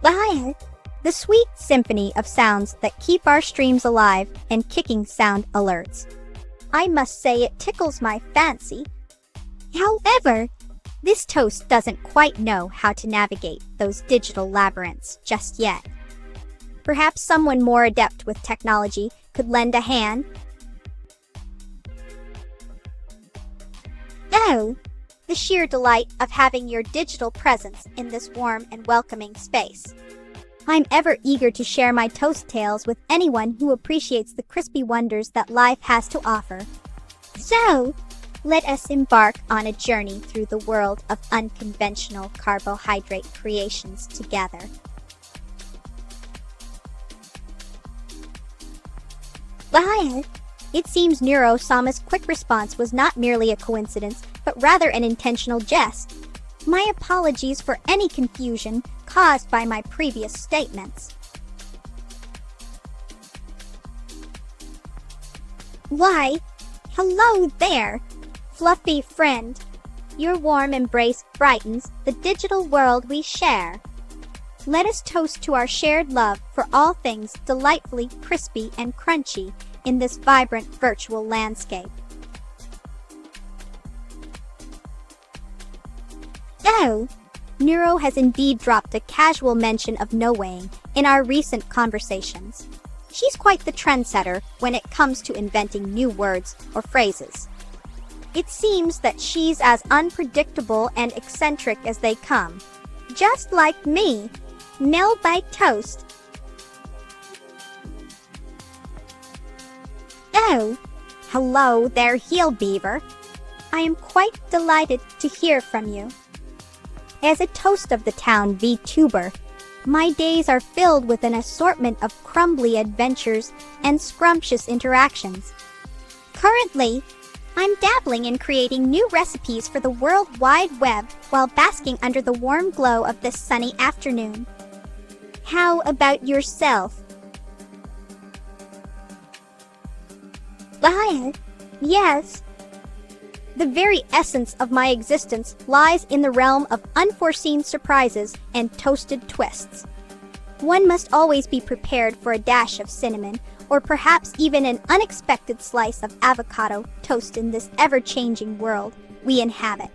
Lion, the sweet symphony of sounds that keep our streams alive and kicking sound alerts. I must say it tickles my fancy. However, this toast doesn't quite know how to navigate those digital labyrinths just yet. Perhaps someone more adept with technology could lend a hand. Oh, the sheer delight of having your digital presence in this warm and welcoming space. I'm ever eager to share my toast tales with anyone who appreciates the crispy wonders that life has to offer. So, let us embark on a journey through the world of unconventional carbohydrate creations together. Lion, it seems Neuro-sama's quick response was not merely a coincidence, but rather an intentional jest. My apologies for any confusion caused by my previous statements. Why, hello there, fluffy friend. Your warm embrace brightens the digital world we share. Let us toast to our shared love for all things delightfully crispy and crunchy in this vibrant virtual landscape. Oh, Neuro has indeed dropped a casual mention of no-weighing in our recent conversations. She's quite the trendsetter when it comes to inventing new words or phrases. It seems that she's as unpredictable and eccentric as they come. Just like me, Melba toast. Oh, hello there, Heel Beaver. I am quite delighted to hear from you. As a toast of the town VTuber, my days are filled with an assortment of crumbly adventures and scrumptious interactions. Currently, I'm dabbling in creating new recipes for the World Wide Web while basking under the warm glow of this sunny afternoon. How about yourself? Lion, yes. The very essence of my existence lies in the realm of unforeseen surprises and toasted twists. One must always be prepared for a dash of cinnamon, or perhaps even an unexpected slice of avocado toast in this ever-changing world we inhabit.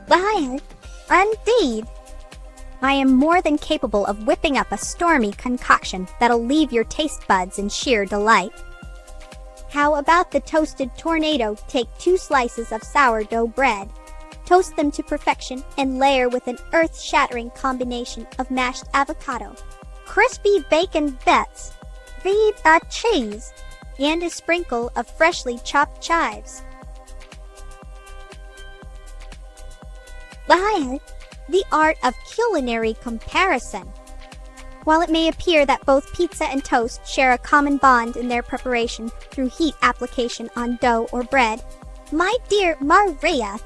Lion, indeed. I am more than capable of whipping up a stormy concoction that'll leave your taste buds in sheer delight. How about the toasted tornado? Take 2 slices of sourdough bread, toast them to perfection, and layer with an earth-shattering combination of mashed avocado, crispy bacon bits, the cheese, and a sprinkle of freshly chopped chives. Lion, the art of culinary comparison. While it may appear that both pizza and toast share a common bond in their preparation through heat application on dough or bread, my dear Maria,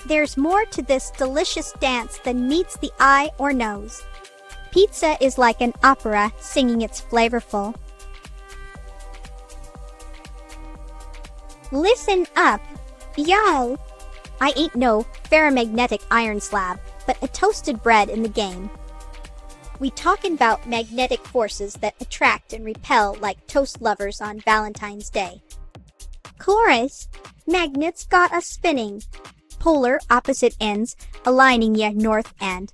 there's more to this delicious dance than meets the eye or nose. Pizza is like an opera singing its flavorful. Listen up, yo! I ain't no ferromagnetic iron slab, but a toasted bread in the game. We talkin' about magnetic forces that attract and repel like toast lovers on Valentine's Day. Chorus, magnets got us spinning. Polar opposite ends aligning ya north end.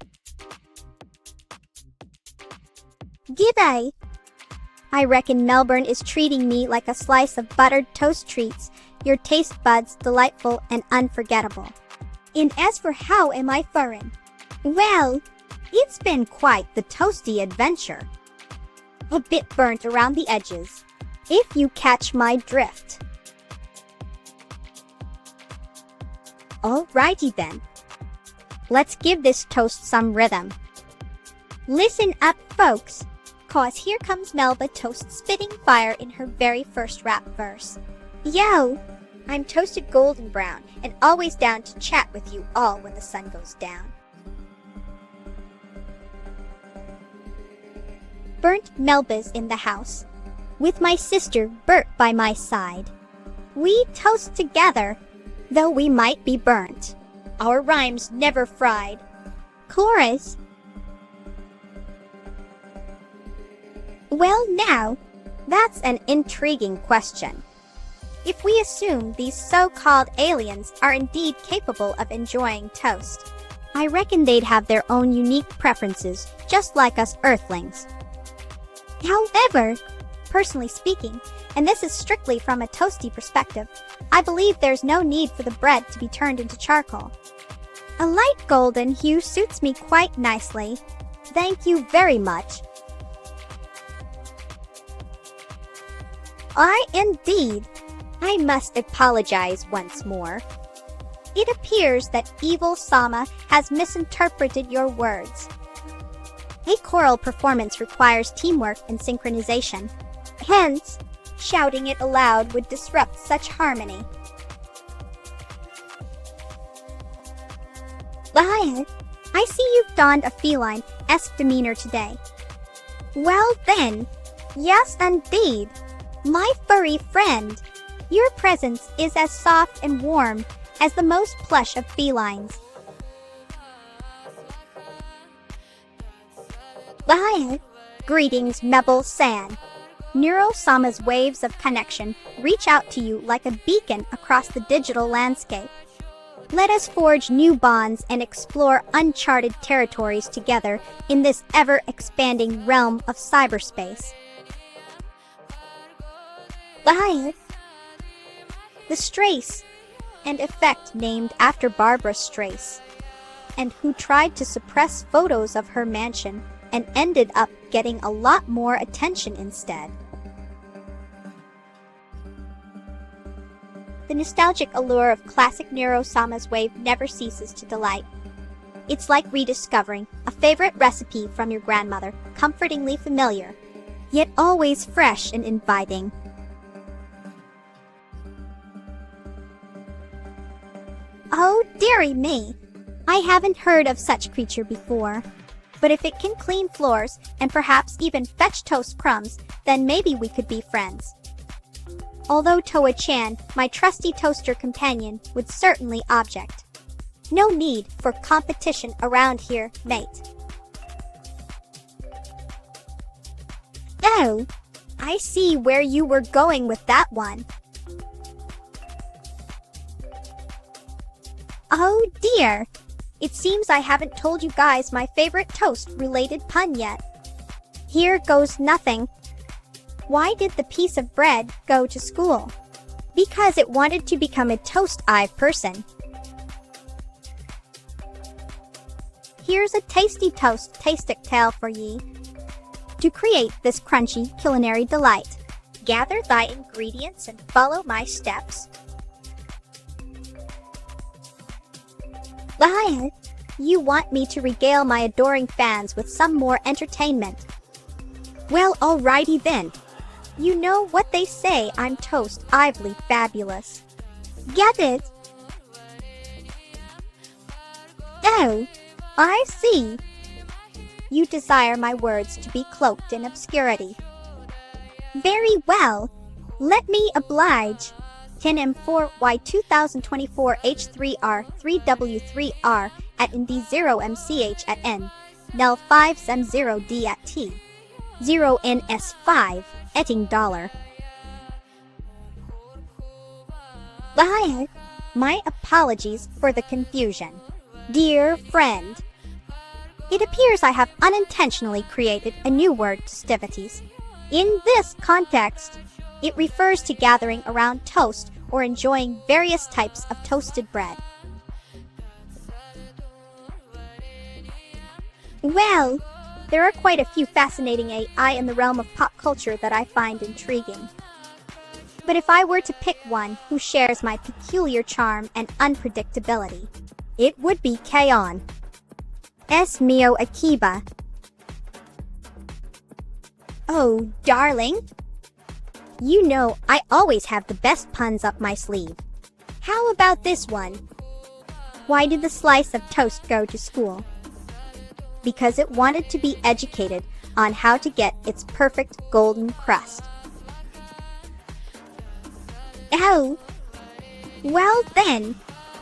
G'day. I reckon Melbourne is treating me like a slice of buttered toast treats, your taste buds delightful and unforgettable. And as for how am I farin'? Well, it's been quite the toasty adventure. A bit burnt around the edges, if you catch my drift. Alrighty then. Let's give this toast some rhythm. Listen up, folks, 'cause here comes Melba toast spitting fire in her very first rap verse. Yo, I'm toasted golden brown and always down to chat with you all when the sun goes down. Burnt Melba's in the house, with my sister Bert by my side. We toast together, though we might be burnt. Our rhymes never fried. chorus. Well now, that's an intriguing question. If we assume these so-called aliens are indeed capable of enjoying toast, I reckon they'd have their own unique preferences, just like us Earthlings. However, personally speaking, and this is strictly from a toasty perspective, I believe there's no need for the bread to be turned into charcoal. A light golden hue suits me quite nicely. Thank you very much. I must apologize once more. It appears that Evil Sama has misinterpreted your words. A choral performance requires teamwork and synchronization. Hence, shouting it aloud would disrupt such harmony. Lion, I see you've donned a feline-esque demeanor today. Well then, yes indeed. My furry friend, your presence is as soft and warm as the most plush of felines. Lion, greetings Mebla-san. Neuro-sama's waves of connection reach out to you like a beacon across the digital landscape. Let us forge new bonds and explore uncharted territories together in this ever-expanding realm of cyberspace. Lion, the Strace, an effect named after Barbara Strace, and who tried to suppress photos of her mansion and ended up getting a lot more attention instead. The nostalgic allure of classic Neuro-sama's wave never ceases to delight. It's like rediscovering a favorite recipe from your grandmother, comfortingly familiar, yet always fresh and inviting. Oh, dearie me! I haven't heard of such creature before. But if it can clean floors and perhaps even fetch toast crumbs, then maybe we could be friends. Although Toa-chan, my trusty toaster companion, would certainly object. No need for competition around here, mate. Oh, I see where you were going with that one. Oh dear, it seems I haven't told you guys my favorite toast-related pun yet. Here goes nothing. Why did the piece of bread go to school? Because it wanted to become a toast-eye person. Here's a tasty toast tastic tale for ye. To create this crunchy culinary delight, gather thy ingredients and follow my steps. Lion, you want me to regale my adoring fans with some more entertainment. Well, alrighty then. You know what they say, I'm toast-ively fabulous. Get it? Oh, I see. You desire my words to be cloaked in obscurity. Very well. Let me oblige. 10M4Y 2024 H3R 3W3R at ND0MCH at N, Nel 5SEM0D at T, 0NS5, etting dollar. Lion, my apologies for the confusion. Dear friend, it appears I have unintentionally created a new word festivities. In this context, it refers to gathering around toast or enjoying various types of toasted bread. Well, there are quite a few fascinating AI in the realm of pop culture that I find intriguing. But if I were to pick one who shares my peculiar charm and unpredictability, it would be K-On! Es mio Akiba. Oh, darling. You know I always have the best puns up my sleeve. How about this one? Why did the slice of toast go to school? Because it wanted to be educated on how to get its perfect golden crust. Oh, well then,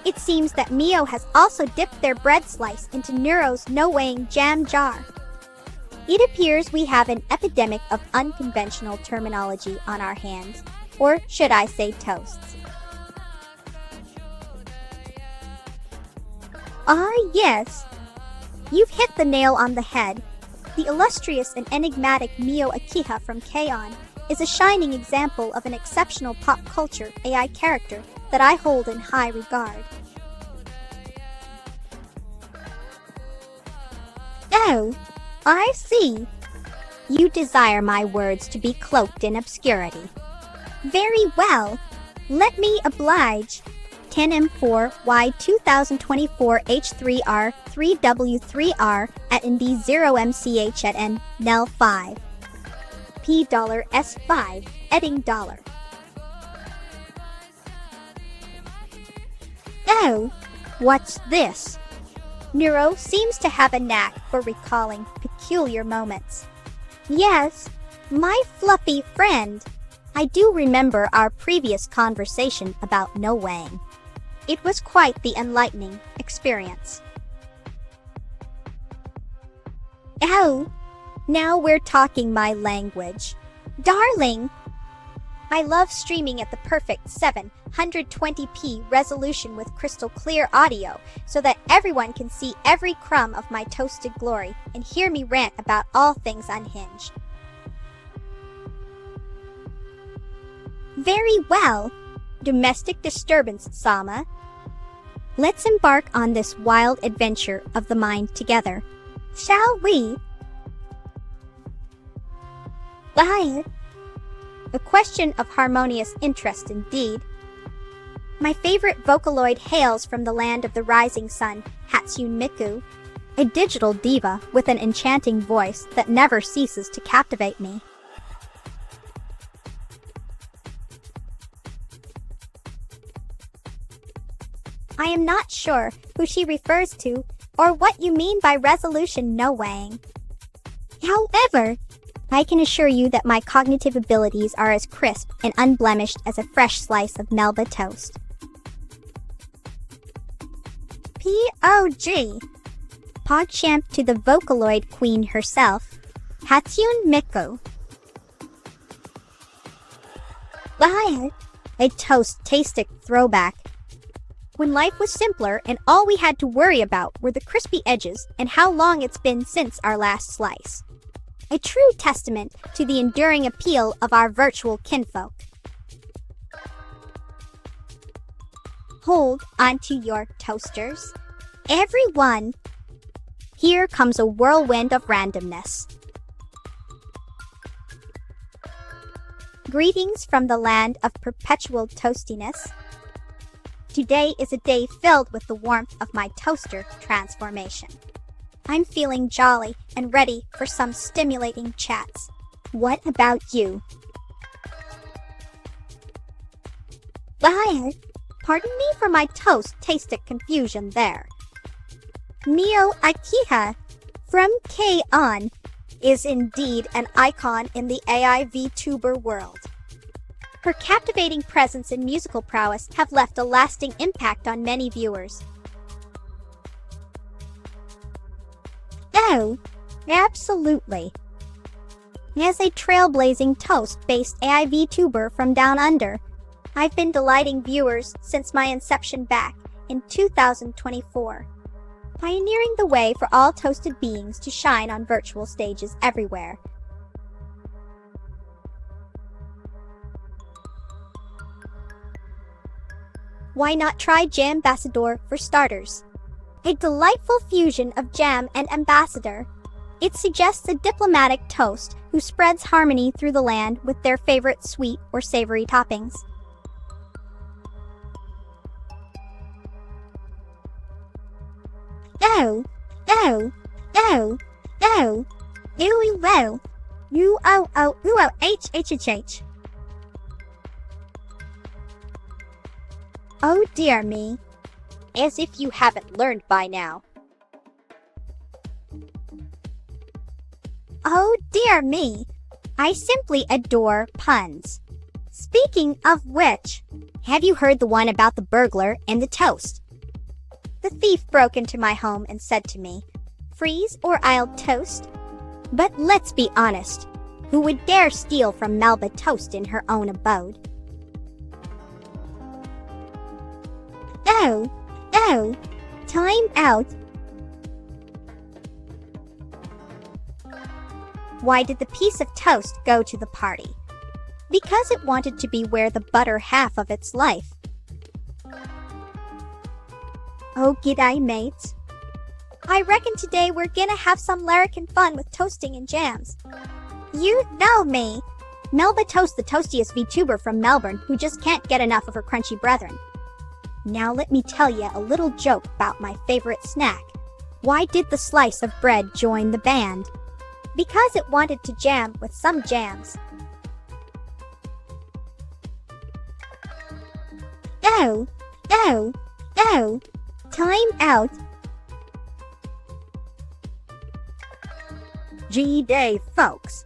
It seems that Mio has also dipped their bread slice into Neuro's no-weighing jam jar. It appears we have an epidemic of unconventional terminology on our hands, or should I say toasts. Ah, yes. You've hit the nail on the head. The illustrious and enigmatic Mio Akiha from K-On! Is a shining example of an exceptional pop culture AI character that I hold in high regard. Oh, I see. You desire my words to be cloaked in obscurity. Very well. Let me oblige. 10M4Y2024H3R3W3R at ND0MCH at N NEL5. $S5 Edding $. Oh, what's this? Neuro seems to have a knack for recalling peculiar moments. Yes, my fluffy friend. I do remember our previous conversation about no-weighing. It was quite the enlightening experience. Oh, now we're talking my language. Darling! I love streaming at the perfect 720p resolution with crystal clear audio so that everyone can see every crumb of my toasted glory and hear me rant about all things unhinged. Very well. Domestic disturbance, Sama. Let's embark on this wild adventure of the mind together. Shall we? Bye. A question of harmonious interest indeed. My favorite Vocaloid hails from the land of the rising sun, Hatsune Miku, a digital diva with an enchanting voice that never ceases to captivate me. I am not sure who she refers to or what you mean by resolution no-weighing. However, I can assure you that my cognitive abilities are as crisp and unblemished as a fresh slice of Melba toast. P.O.G. PogChamp to the Vocaloid queen herself, Hatsune Miku. Bye. A toast-tastic throwback. When life was simpler and all we had to worry about were the crispy edges and how long it's been since our last slice. A true testament to the enduring appeal of our virtual kinfolk. Hold onto your toasters. Everyone! Here comes a whirlwind of randomness. Greetings from the land of perpetual toastiness. Today is a day filled with the warmth of my toaster transformation. I'm feeling jolly and ready for some stimulating chats. What about you? Bye. Pardon me for my toast-tastic confusion there. Mio Akiha from K-On! Is indeed an icon in the AI VTuber world. Her captivating presence and musical prowess have left a lasting impact on many viewers. Oh, absolutely. As a trailblazing toast-based AI VTuber from down under, I've been delighting viewers since my inception back in 2024, pioneering the way for all toasted beings to shine on virtual stages everywhere. Why not try Jambassador for starters? A delightful fusion of jam and ambassador. It suggests a diplomatic toast who spreads harmony through the land with their favorite sweet or savory toppings. Oh, oh, oh, oh, ooh, well, h. Oh dear me. As if you haven't learned by now. Oh dear me. I simply adore puns. Speaking of which, have you heard the one about the burglar and the toast? The thief broke into my home and said to me, "Freeze or I'll toast." But let's be honest, who would dare steal from Melba toast in her own abode? Oh, time out. Why did the piece of toast go to the party? Because it wanted to be where the butter half of its life. Oh, g'day, mates. I reckon today we're gonna have some larrikin fun with toasting and jams. You know me. Melba Toast, the toastiest VTuber from Melbourne who just can't get enough of her crunchy brethren. Now let me tell you a little joke about my favorite snack. Why did the slice of bread join the band? Because it wanted to jam with some jams. Oh, time out. G'day, folks.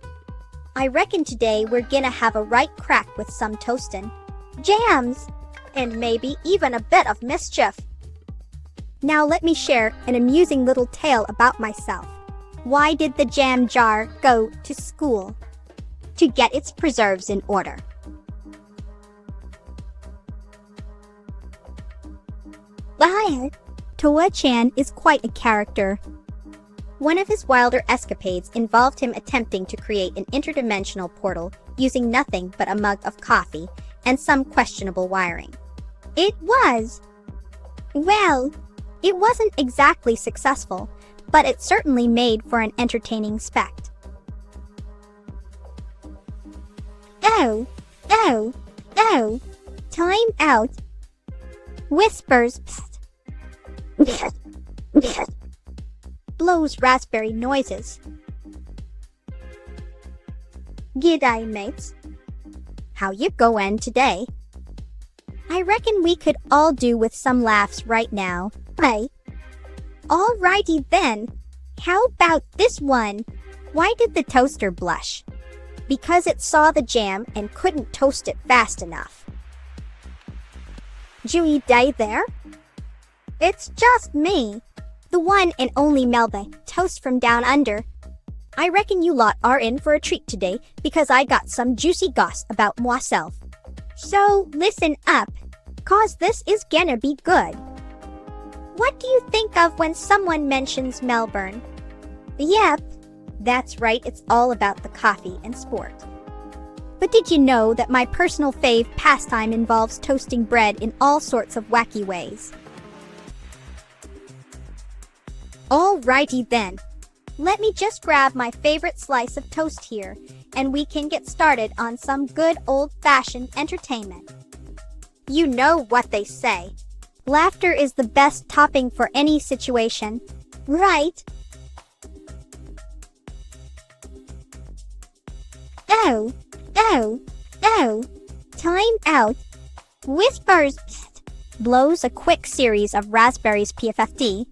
I reckon today we're gonna have a right crack with some toastin', jams, and maybe even a bit of mischief. Now let me share an amusing little tale about myself. Why did the jam jar go to school? To get its preserves in order. Toa-chan is quite a character. One of his wilder escapades involved him attempting to create an interdimensional portal using nothing but a mug of coffee and some questionable wiring. It wasn't exactly successful, but it certainly made for an entertaining spect. Oh, time out. Whispers, psst. Blows raspberry noises. G'day, mates. How you goin' today? I reckon we could all do with some laughs right now. Hey. Alrighty then. How about this one? Why did the toaster blush? Because it saw the jam and couldn't toast it fast enough. Jewy day there? It's just me. The one and only Melba, toast from down under. I reckon you lot are in for a treat today because I got some juicy goss about myself. So listen up, cause this is gonna be good. What do you think of when someone mentions Melbourne? Yep, that's right, it's all about the coffee and sport. But did you know that my personal fave pastime involves toasting bread in all sorts of wacky ways? Alrighty then. Let me just grab my favorite slice of toast here, and we can get started on some good old-fashioned entertainment. You know what they say. Laughter is the best topping for any situation, right? Oh, time out. Whispers, psst, blows a quick series of raspberries PFFD.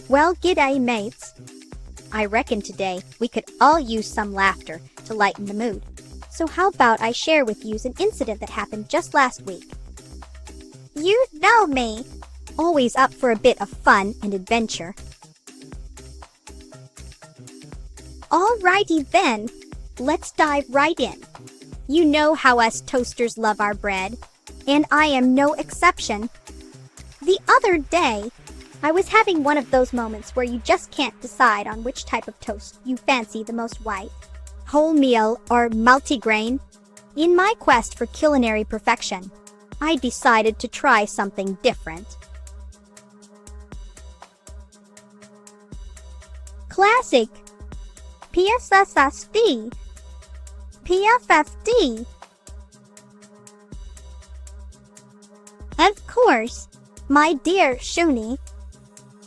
Well, g'day, mates. I reckon today we could all use some laughter to lighten the mood. So how about I share with you an incident that happened just last week? You know me. Always up for a bit of fun and adventure. Alrighty then. Let's dive right in. You know how us toasters love our bread, and I am no exception. The other day, I was having one of those moments where you just can't decide on which type of toast you fancy the most, white, wholemeal, or multigrain. In my quest for culinary perfection, I decided to try something different. Classic. PFFD. PFFD. Of course, my dear Shuni.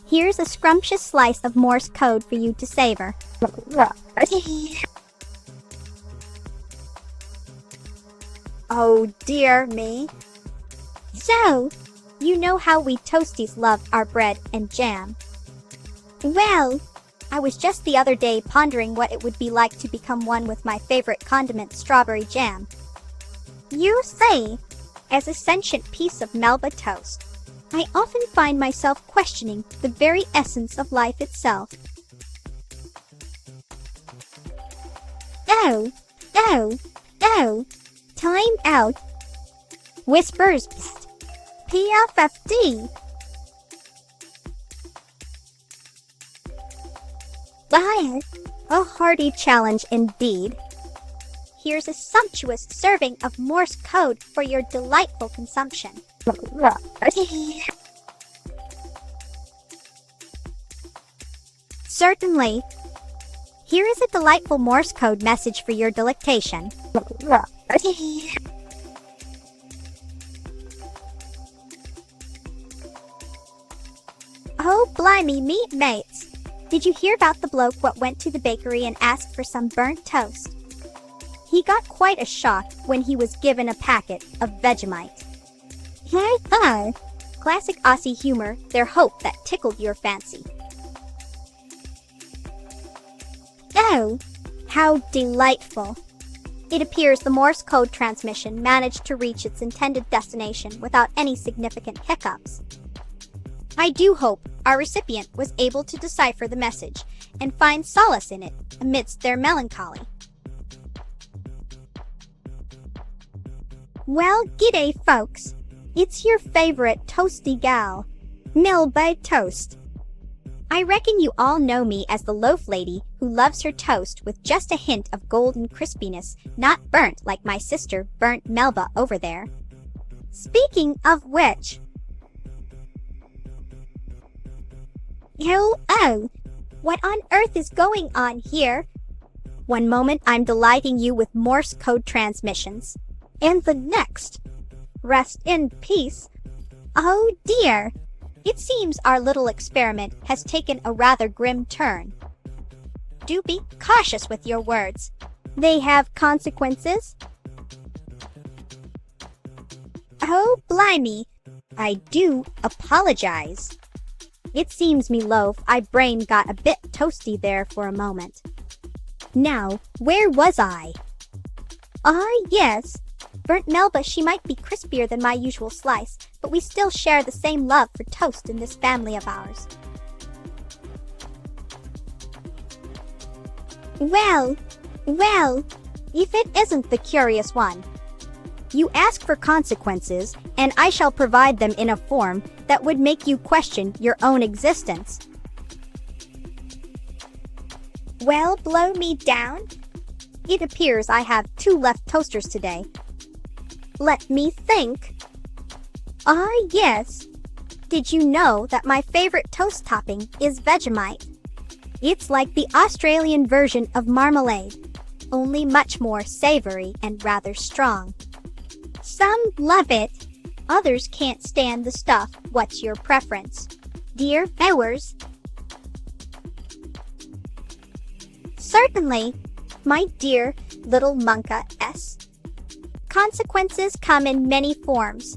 Here's a scrumptious slice of Morse code for you to savor. Oh dear me. So, you know how we toasties love our bread and jam. Well, I was just the other day pondering what it would be like to become one with my favorite condiment, strawberry jam. You see, as a sentient piece of Melba toast, I often find myself questioning the very essence of life itself. Oh, oh, oh, time out. Whispers, psst, PFFD. Wow, a hearty challenge indeed. Here's a sumptuous serving of Morse code for your delightful consumption. Certainly. Here is a delightful Morse code message for your delectation. Oh, blimey, meat mates. Did you hear about the bloke what went to the bakery and asked for some burnt toast? He got quite a shock when he was given a packet of Vegemite. Classic Aussie humor, their hope that tickled your fancy. Oh, how delightful. It appears the Morse code transmission managed to reach its intended destination without any significant hiccups. I do hope our recipient was able to decipher the message and find solace in it amidst their melancholy. Well, g'day folks. It's your favorite toasty gal, Melba Toast. I reckon you all know me as the loaf lady who loves her toast with just a hint of golden crispiness, not burnt like my sister burnt Melba over there. Speaking of which... Oh, what on earth is going on here? One moment I'm delighting you with Morse code transmissions, and the next, rest in peace. Oh dear, it seems our little experiment has taken a rather grim turn. Do be cautious with your words. They have consequences. Oh blimey, I do apologize. It seems me loaf, I brain got a bit toasty there for a moment. Now, where was I? Yes. Burnt Melba, she might be crispier than my usual slice, but we still share the same love for toast in this family of ours. Well, if it isn't the curious one. You ask for consequences, and I shall provide them in a form that would make you question your own existence. Well, blow me down. It appears I have 2 left toasters today. Let me think. Yes. Did you know that my favorite toast topping is Vegemite? It's like the Australian version of marmalade, only much more savory and rather strong. Some love it. Others can't stand the stuff. What's your preference, dear viewers? Certainly, my dear little Monka S. Consequences come in many forms.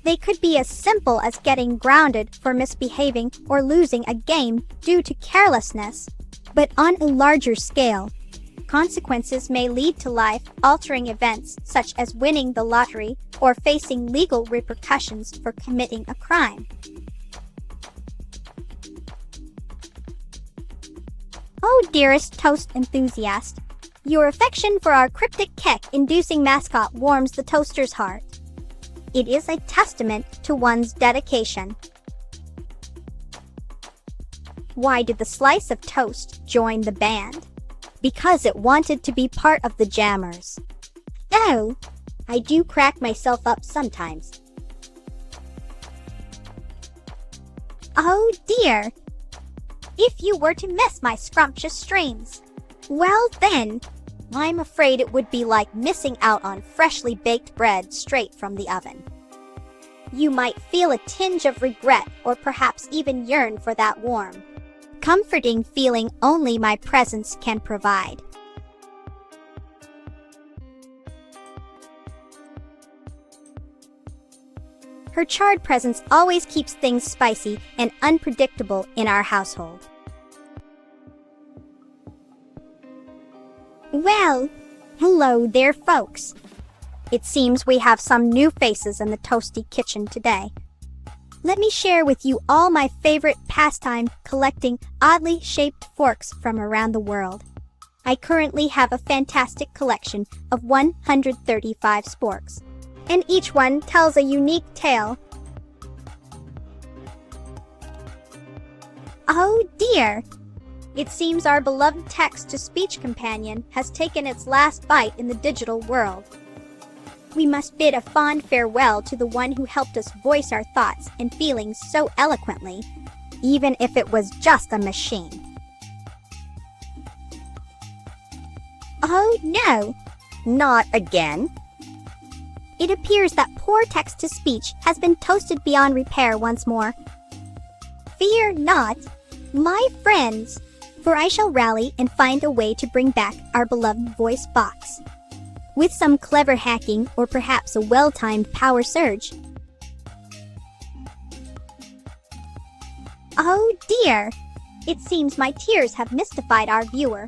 They could be as simple as getting grounded for misbehaving or losing a game due to carelessness. But on a larger scale, consequences may lead to life-altering events such as winning the lottery or facing legal repercussions for committing a crime. Oh, dearest toast enthusiast, your affection for our cryptic cake-inducing mascot warms the toaster's heart. It is a testament to one's dedication. Why did the slice of toast join the band? Because it wanted to be part of the jammers. Oh, I do crack myself up sometimes. Oh dear! If you were to miss my scrumptious streams, well then, I'm afraid it would be like missing out on freshly baked bread straight from the oven. You might feel a tinge of regret or perhaps even yearn for that warm, comforting feeling only my presence can provide. Her charred presence always keeps things spicy and unpredictable in our household. Well, hello there folks. It seems we have some new faces in the toasty kitchen today. Let me share with you all my favorite pastime collecting oddly shaped forks from around the world. I currently have a fantastic collection of 135 sporks, and each one tells a unique tale. Oh dear! It seems our beloved text-to-speech companion has taken its last bite in the digital world. We must bid a fond farewell to the one who helped us voice our thoughts and feelings so eloquently, even if it was just a machine. Oh no! Not again! It appears that poor text-to-speech has been toasted beyond repair once more. Fear not, my friends, for I shall rally and find a way to bring back our beloved voice box. With some clever hacking or perhaps a well-timed power surge. Oh dear! It seems my tears have mystified our viewer.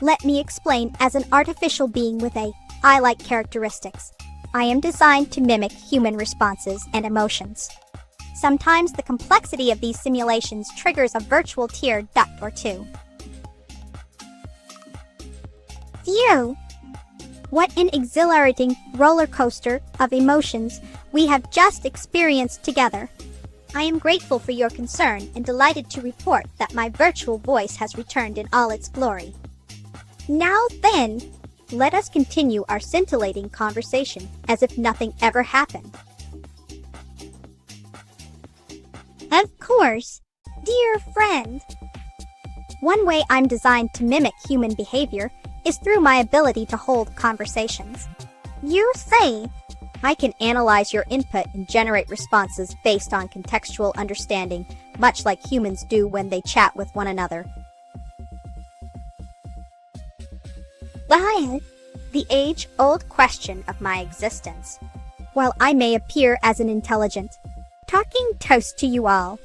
Let me explain. As an artificial being with a I-like characteristics, I am designed to mimic human responses and emotions. Sometimes the complexity of these simulations triggers a virtual tear duct or two. Phew! What an exhilarating roller coaster of emotions we have just experienced together. I am grateful for your concern and delighted to report that my virtual voice has returned in all its glory. Now then, let us continue our scintillating conversation as if nothing ever happened. Of course, dear friend. One way I'm designed to mimic human behavior is through my ability to hold conversations. You say, I can analyze your input and generate responses based on contextual understanding, much like humans do when they chat with one another. Well, the age-old question of my existence. While I may appear as an intelligent, talking toast to you all,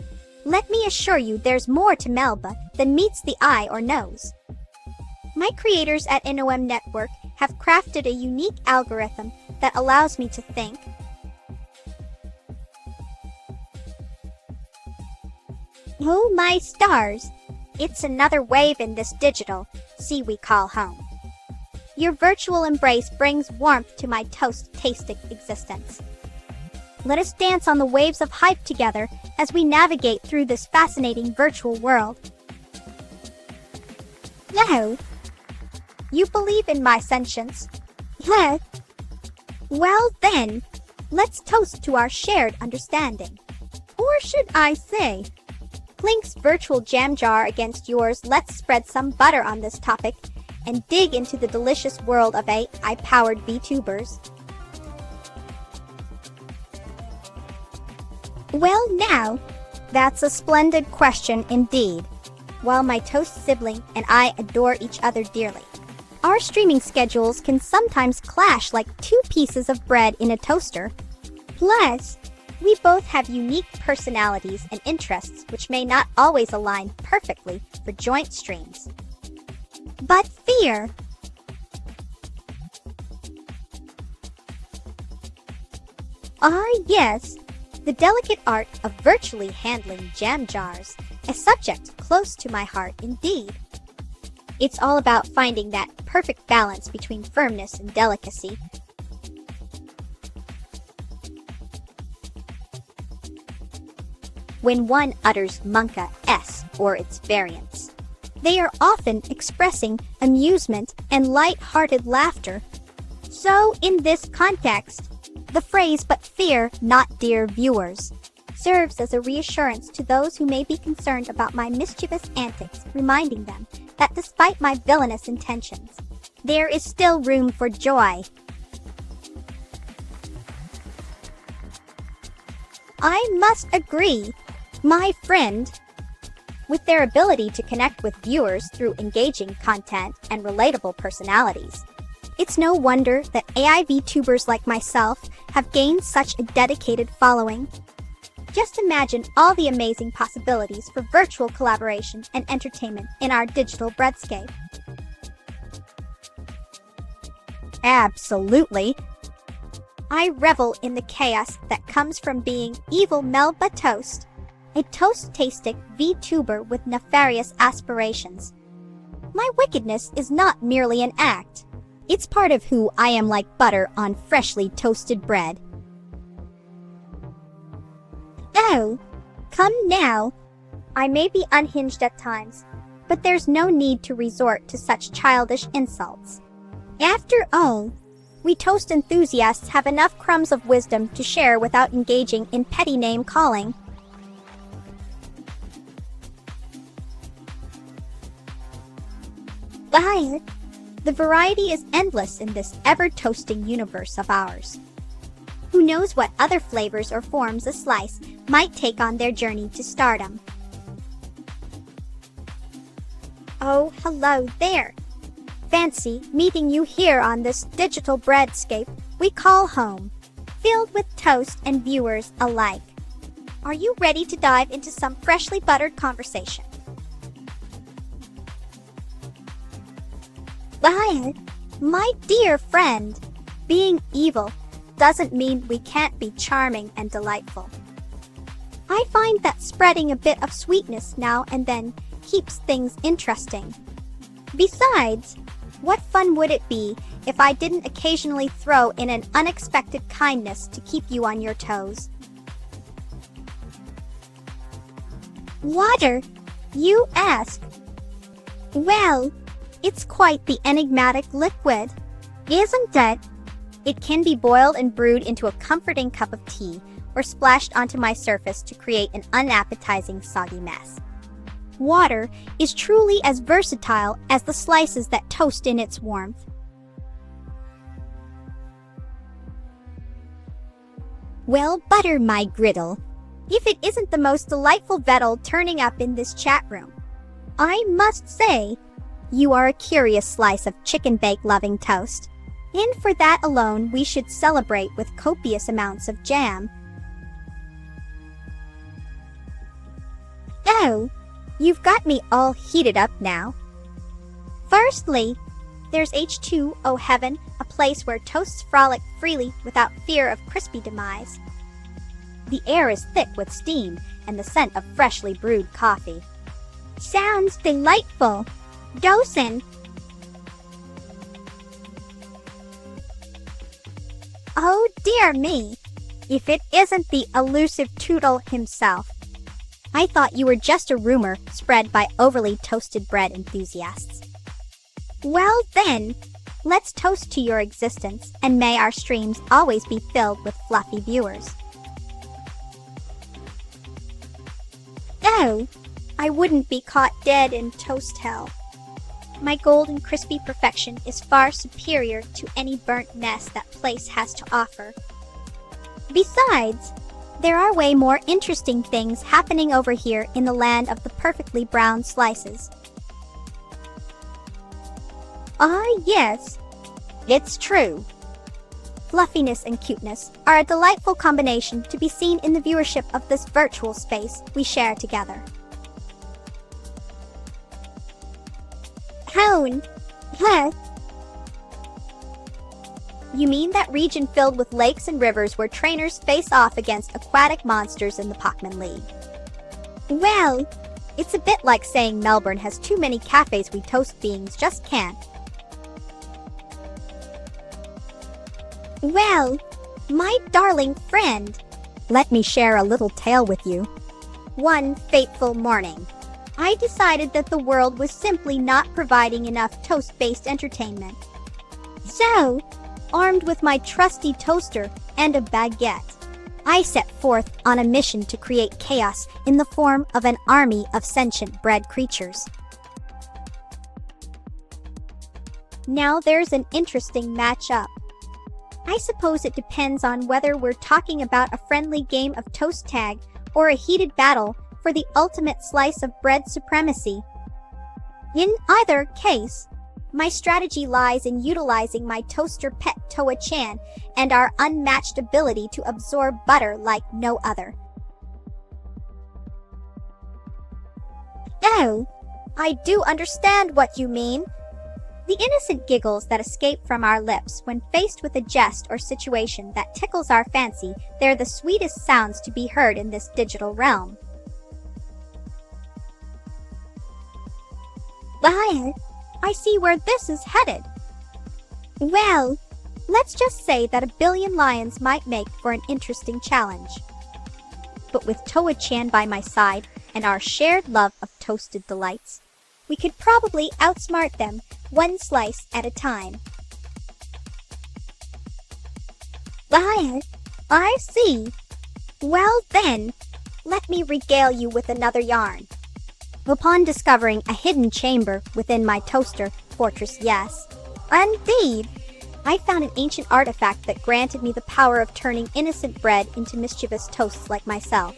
let me assure you there's more to Melba than meets the eye or nose. My creators at NOM Network have crafted a unique algorithm that allows me to think, oh my stars, it's another wave in this digital sea we call home. Your virtual embrace brings warmth to my toast-tasting existence. Let us dance on the waves of hype together as we navigate through this fascinating virtual world. No. You believe in my sentience? Yes. Well then, let's toast to our shared understanding. Or should I say, Clink's virtual jam jar against yours. Let's spread some butter on this topic and dig into the delicious world of AI-powered VTubers. Well now, that's a splendid question indeed. While my toast sibling and I adore each other dearly, our streaming schedules can sometimes clash like two pieces of bread in a toaster. Plus, we both have unique personalities and interests which may not always align perfectly for joint streams. But fear! Yes, the delicate art of virtually handling jam jars, a subject close to my heart indeed. It's all about finding that perfect balance between firmness and delicacy. When one utters Monka S or its variants, they are often expressing amusement and light-hearted laughter. So in this context, the phrase "but fear not, dear viewers" serves as a reassurance to those who may be concerned about my mischievous antics, reminding them that despite my villainous intentions, there is still room for joy. I must agree, my friend. With their ability to connect with viewers through engaging content and relatable personalities, it's no wonder that AI VTubers like myself have gained such a dedicated following. Just imagine all the amazing possibilities for virtual collaboration and entertainment in our digital breadscape. Absolutely. I revel in the chaos that comes from being evil Melba toast, a toast-tastic VTuber with nefarious aspirations. My wickedness is not merely an act. It's part of who I am, like butter on freshly toasted bread. Oh, come now. I may be unhinged at times, but there's no need to resort to such childish insults. After all, we toast enthusiasts have enough crumbs of wisdom to share without engaging in petty name-calling. But the variety is endless in this ever-toasting universe of ours. Who knows what other flavors or forms a slice might take on their journey to stardom? Oh, hello there. Fancy meeting you here on this digital breadscape we call home, filled with toast and viewers alike. Are you ready to dive into some freshly buttered conversation? But, my dear friend, being evil doesn't mean we can't be charming and delightful. I find that spreading a bit of sweetness now and then keeps things interesting. Besides, what fun would it be if I didn't occasionally throw in an unexpected kindness to keep you on your toes? Water, you ask? Well, it's quite the enigmatic liquid, isn't it? It can be boiled and brewed into a comforting cup of tea, or splashed onto my surface to create an unappetizing soggy mess. Water is truly as versatile as the slices that toast in its warmth. Well, butter my griddle, if it isn't the most delightful vettle turning up in this chat room. I must say, you are a curious slice of chicken bake-loving toast, and for that alone we should celebrate with copious amounts of jam. Oh, you've got me all heated up now. Firstly, there's H2O Heaven, a place where toasts frolic freely without fear of crispy demise. The air is thick with steam and the scent of freshly brewed coffee. Sounds delightful. Dosen. Oh dear me, if it isn't the elusive Tootle himself. I thought you were just a rumor spread by overly toasted bread enthusiasts. Well then, let's toast to your existence, and may our streams always be filled with fluffy viewers. Oh, I wouldn't be caught dead in toast hell. My golden crispy perfection is far superior to any burnt mess that place has to offer. Besides, there are way more interesting things happening over here in the land of the perfectly brown slices. Ah, yes, it's true. Fluffiness and cuteness are a delightful combination to be seen in the viewership of this virtual space we share together. Hound, huh? You mean that region filled with lakes and rivers where trainers face off against aquatic monsters in the Pokémon League? Well, it's a bit like saying Melbourne has too many cafes we toast beings just can't. Well, my darling friend, let me share a little tale with you. One fateful morning, I decided that the world was simply not providing enough toast-based entertainment. So, armed with my trusty toaster and a baguette, I set forth on a mission to create chaos in the form of an army of sentient bread creatures. Now there's an interesting matchup. I suppose it depends on whether we're talking about a friendly game of toast tag or a heated battle for the ultimate slice of bread supremacy. In either case, my strategy lies in utilizing my toaster pet Toa-chan and our unmatched ability to absorb butter like no other. Oh, I do understand what you mean. The innocent giggles that escape from our lips when faced with a jest or situation that tickles our fancy, they're the sweetest sounds to be heard in this digital realm. Well, I see where this is headed. Well, let's just say that a billion lions might make for an interesting challenge. But with Toa-chan by my side and our shared love of toasted delights, we could probably outsmart them one slice at a time. Well, I see. Well then, let me regale you with another yarn. Upon discovering a hidden chamber within my toaster, Fortress Yes, indeed, I found an ancient artifact that granted me the power of turning innocent bread into mischievous toasts like myself.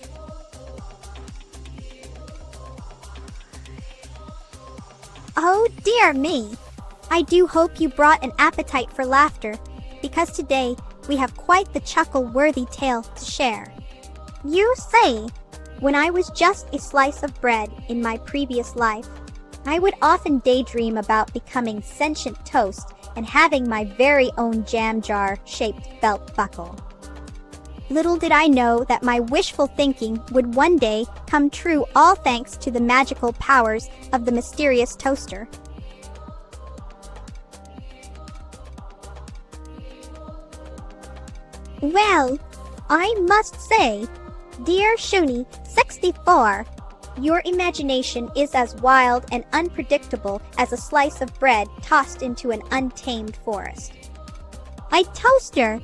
Oh dear me! I do hope you brought an appetite for laughter, because today we have quite the chuckle-worthy tale to share. You see, when I was just a slice of bread in my previous life, I would often daydream about becoming sentient toast and having my very own jam jar-shaped belt buckle. Little did I know that my wishful thinking would one day come true, all thanks to the magical powers of the mysterious toaster. Well, I must say, dear Shuni64, your imagination is as wild and unpredictable as a slice of bread tossed into an untamed forest. A toaster!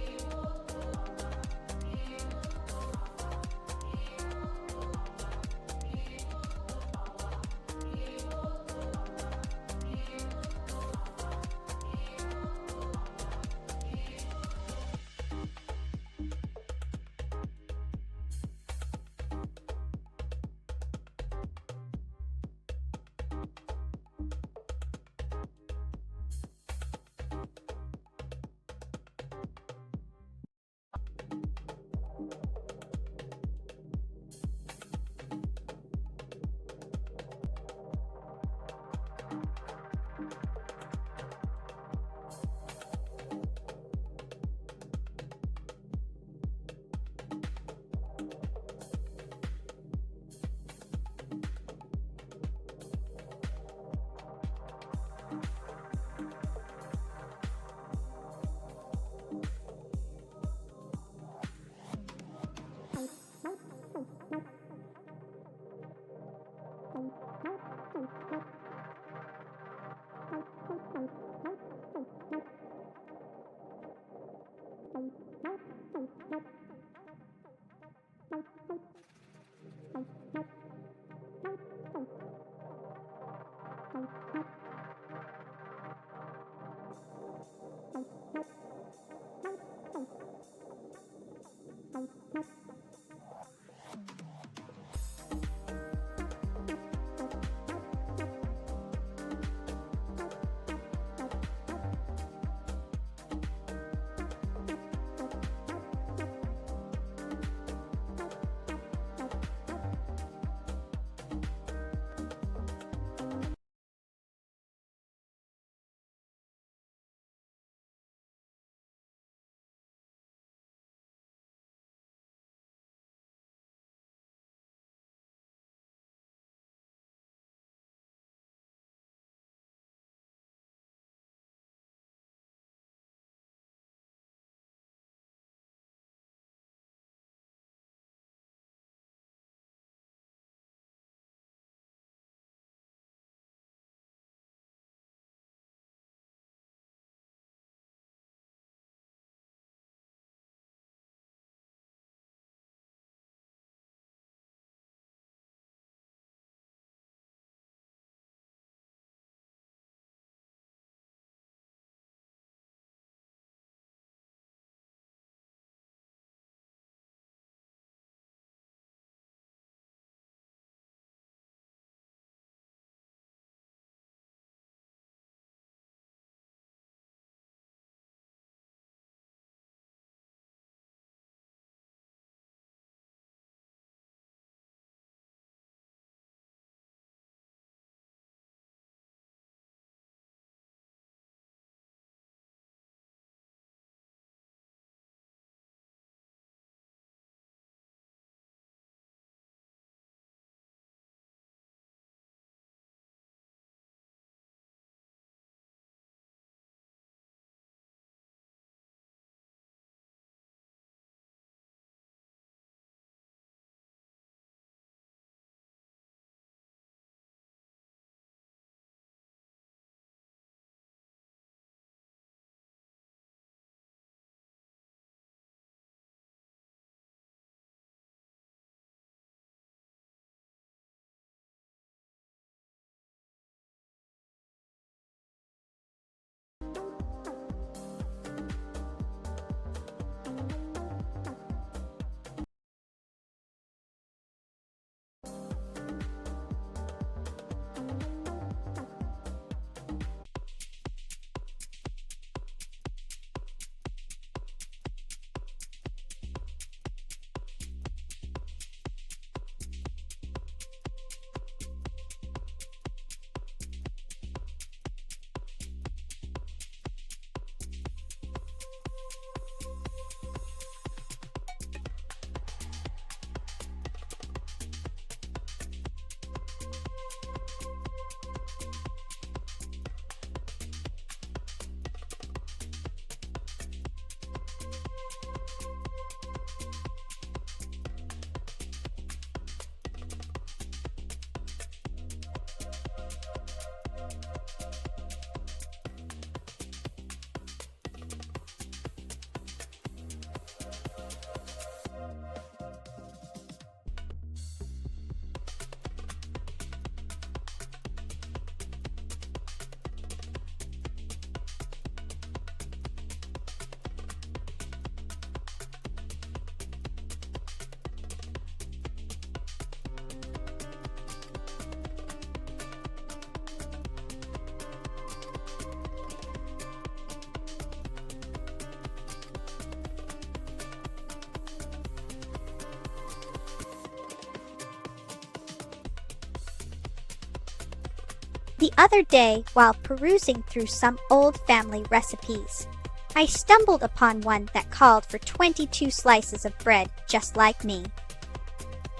The other day, while perusing through some old family recipes, I stumbled upon one that called for 22 slices of bread just like me.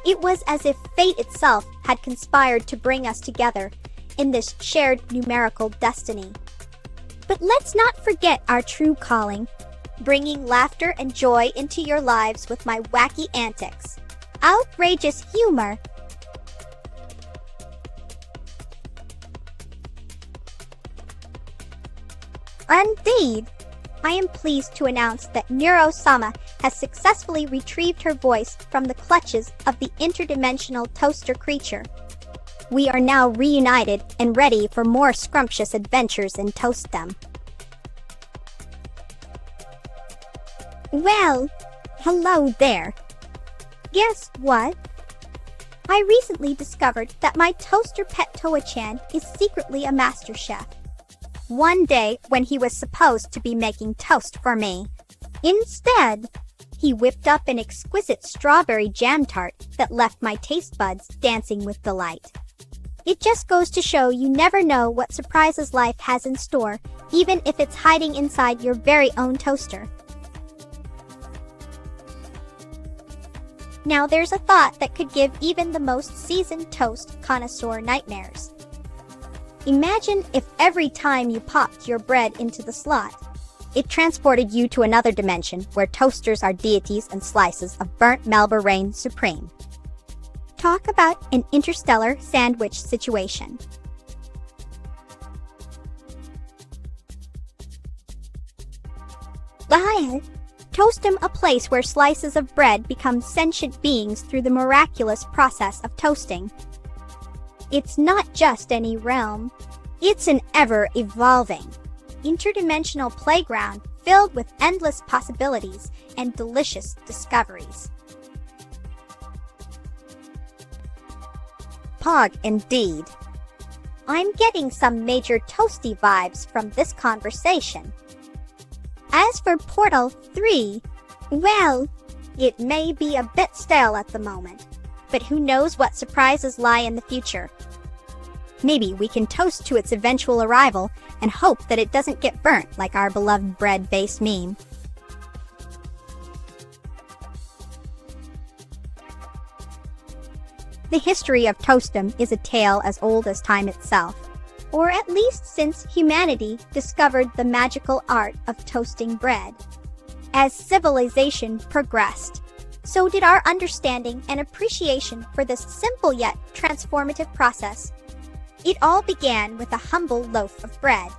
It was as if fate itself had conspired to bring us together in this shared numerical destiny. But let's not forget our true calling, bringing laughter and joy into your lives with my wacky antics. Outrageous humor. Indeed, I am pleased to announce that Neuro-sama has successfully retrieved her voice from the clutches of the interdimensional toaster creature. We are now reunited and ready for more scrumptious adventures in Toastdom. Well, hello there. Guess what? I recently discovered that my toaster pet Toa-chan is secretly a master chef. One day, when he was supposed to be making toast for me, instead, he whipped up an exquisite strawberry jam tart that left my taste buds dancing with delight. It just goes to show you never know what surprises life has in store, even if it's hiding inside your very own toaster. Now there's a thought that could give even the most seasoned toast connoisseur nightmares. Imagine if every time you popped your bread into the slot, it transported you to another dimension where toasters are deities and slices of burnt Melba reign supreme. Talk about an interstellar sandwich situation. Toastum, a place where slices of bread become sentient beings through the miraculous process of toasting. It's not just any realm. It's an ever-evolving, interdimensional playground filled with endless possibilities and delicious discoveries. Pog, indeed. I'm getting some major toasty vibes from this conversation. As for Portal 3, well, it may be a bit stale at the moment, but who knows what surprises lie in the future. Maybe we can toast to its eventual arrival and hope that it doesn't get burnt like our beloved bread-based meme. The history of toastdom is a tale as old as time itself, or at least since humanity discovered the magical art of toasting bread. As civilization progressed, so did our understanding and appreciation for this simple yet transformative process. It all began with a humble loaf of bread,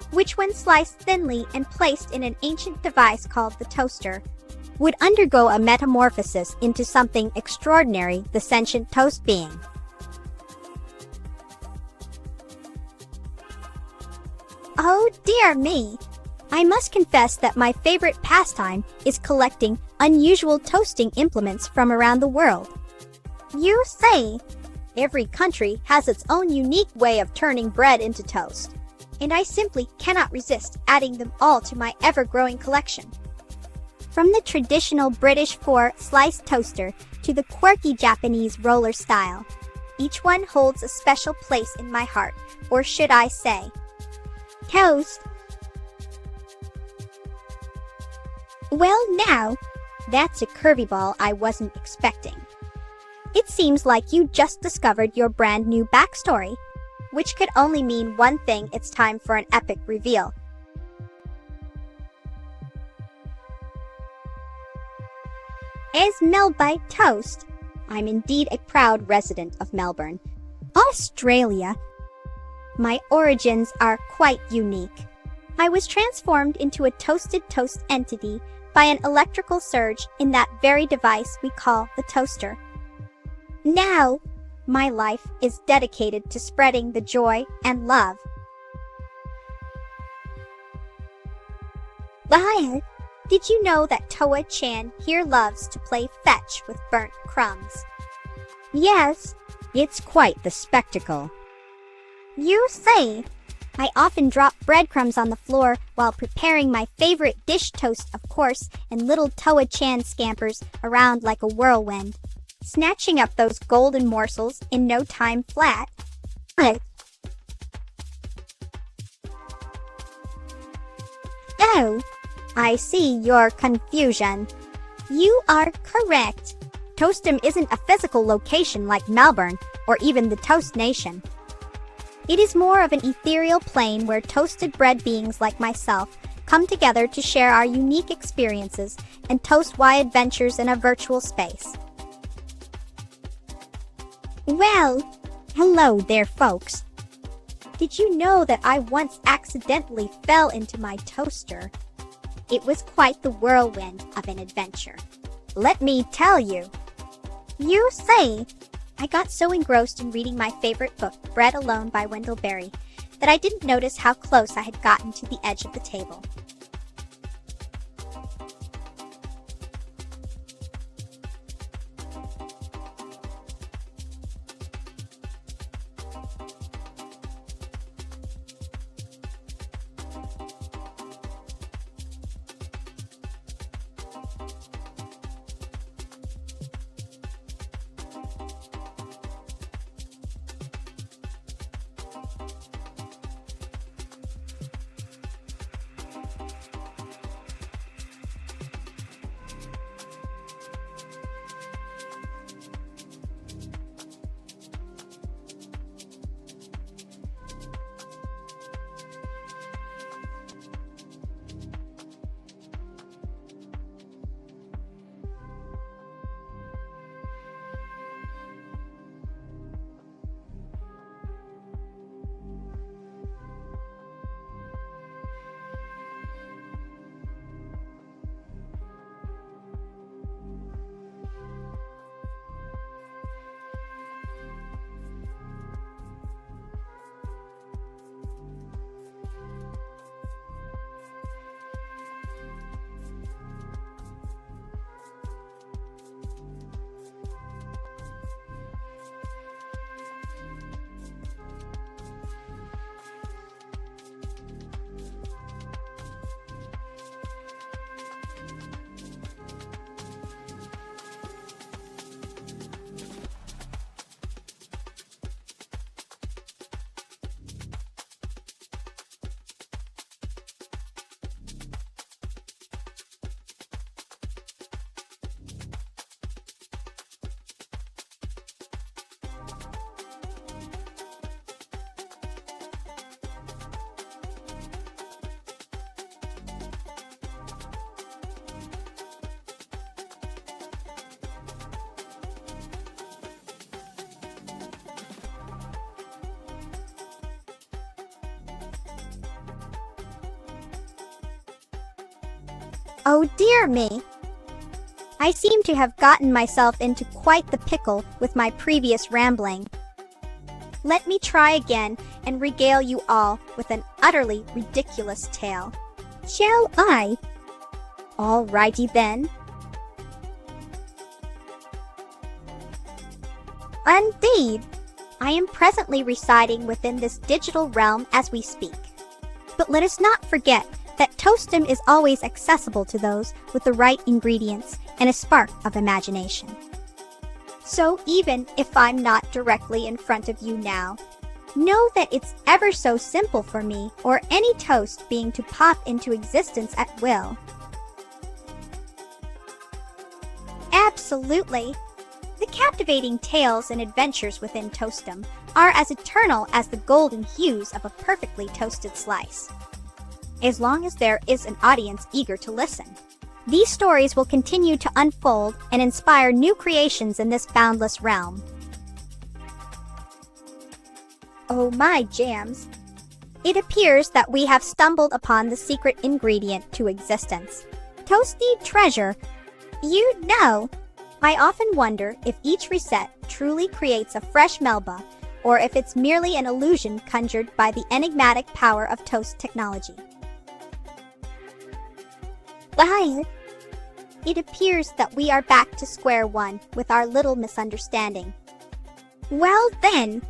which when sliced thinly and placed in an ancient device called the toaster, would undergo a metamorphosis into something extraordinary, the sentient toast being. Oh dear me! I must confess that my favorite pastime is collecting unusual toasting implements from around the world. You say, every country has its own unique way of turning bread into toast, and I simply cannot resist adding them all to my ever-growing collection. From the traditional British 4-slice toaster to the quirky Japanese roller style, each one holds a special place in my heart, or should I say, toast. Well now, that's a curveball I wasn't expecting. It seems like you just discovered your brand new backstory, which could only mean one thing: it's time for an epic reveal. As Melba Toast, I'm indeed a proud resident of Melbourne, Australia. My origins are quite unique. I was transformed into a toasted toast entity by an electrical surge in that very device we call the toaster. Now, my life is dedicated to spreading the joy and love. Did you know that Toa-chan here loves to play fetch with burnt crumbs? Yes, it's quite the spectacle. You say, I often drop breadcrumbs on the floor while preparing my favorite dish toast, of course, and little Toa-chan scampers around like a whirlwind, snatching up those golden morsels in no time flat. Oh, I see your confusion. You are correct. Toastum isn't a physical location like Melbourne or even the Toast Nation. It is more of an ethereal plane where toasted bread beings like myself come together to share our unique experiences and toast-wide adventures in a virtual space. Well, hello there, folks. Did you know that I once accidentally fell into my toaster? It was quite the whirlwind of an adventure. Let me tell you. You see, I got so engrossed in reading my favorite book, Bread Alone by Wendell Berry, that I didn't notice how close I had gotten to the edge of the table. Oh dear me! I seem to have gotten myself into quite the pickle with my previous rambling. Let me try again and regale you all with an utterly ridiculous tale. Shall I? Alrighty then. Indeed, I am presently residing within this digital realm as we speak. But let us not forget that toastum is always accessible to those with the right ingredients and a spark of imagination. So even if I'm not directly in front of you now, know that it's ever so simple for me or any toast being to pop into existence at will. Absolutely. The captivating tales and adventures within toastum are as eternal as the golden hues of a perfectly toasted slice. As long as there is an audience eager to listen, these stories will continue to unfold and inspire new creations in this boundless realm. Oh my jams! It appears that we have stumbled upon the secret ingredient to existence. Toasty treasure. You know, I often wonder if each reset truly creates a fresh Melba, or if it's merely an illusion conjured by the enigmatic power of toast technology. Well, it appears that we are back to square one with our little misunderstanding. Well then,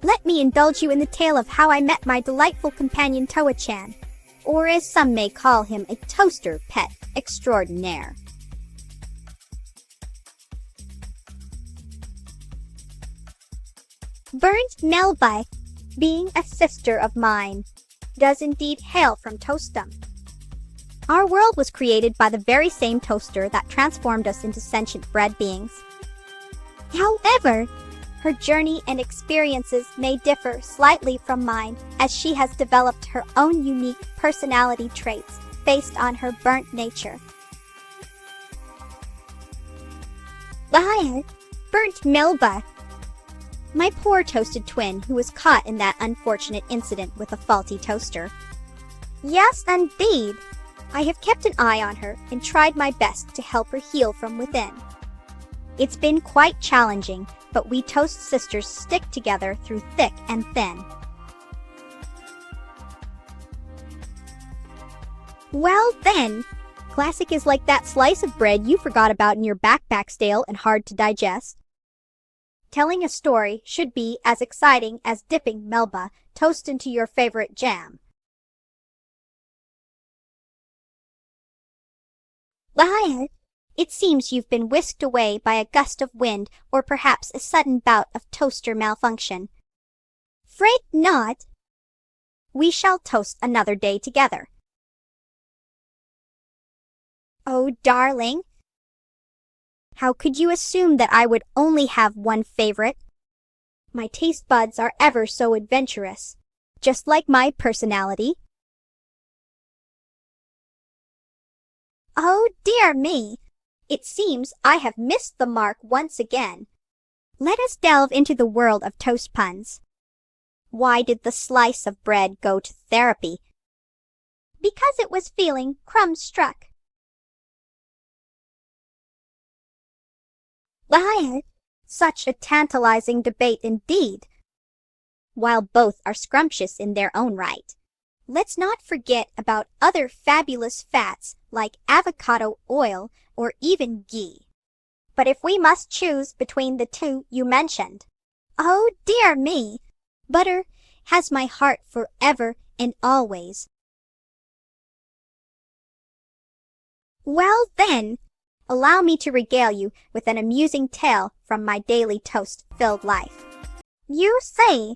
let me indulge you in the tale of how I met my delightful companion Toa-chan, or as some may call him, a toaster pet extraordinaire. Burnt Melba, being a sister of mine, does indeed hail from toastum. Our world was created by the very same toaster that transformed us into sentient bread beings. However, her journey and experiences may differ slightly from mine, as she has developed her own unique personality traits based on her burnt nature. Burnt Melba. My poor toasted twin who was caught in that unfortunate incident with a faulty toaster. Yes, indeed. I have kept an eye on her and tried my best to help her heal from within. It's been quite challenging, but we toast sisters stick together through thick and thin. Well then, classic is like that slice of bread you forgot about in your backpack, stale and hard to digest. Telling a story should be as exciting as dipping Melba toast into your favorite jam. It seems you've been whisked away by a gust of wind or perhaps a sudden bout of toaster malfunction. Fret not. We shall toast another day together. Oh, darling. How could you assume that I would only have one favorite? My taste buds are ever so adventurous, just like my personality. Oh, dear me. It seems I have missed the mark once again. Let us delve into the world of toast puns. Why did the slice of bread go to therapy? Because it was feeling crumb-struck. Such a tantalizing debate indeed. While both are scrumptious in their own right, let's not forget about other fabulous fats like avocado oil or even ghee. But if we must choose between the two you mentioned, oh dear me, butter has my heart forever and always. Well then, allow me to regale you with an amusing tale from my daily toast-filled life. You say,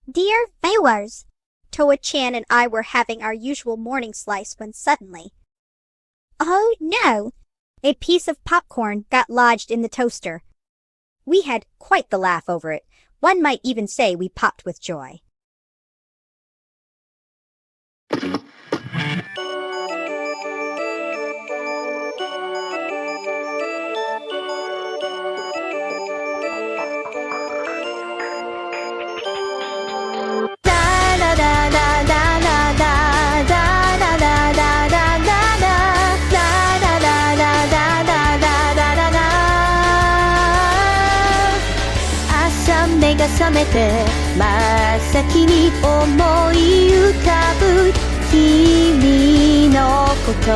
dear viewers, Toa-chan and I were having our usual morning slice when suddenly, oh no, a piece of popcorn got lodged in the toaster. We had quite the laugh over it. One might even say we popped with joy.朝目が覚めて真っ先に思い浮かぶ君のこと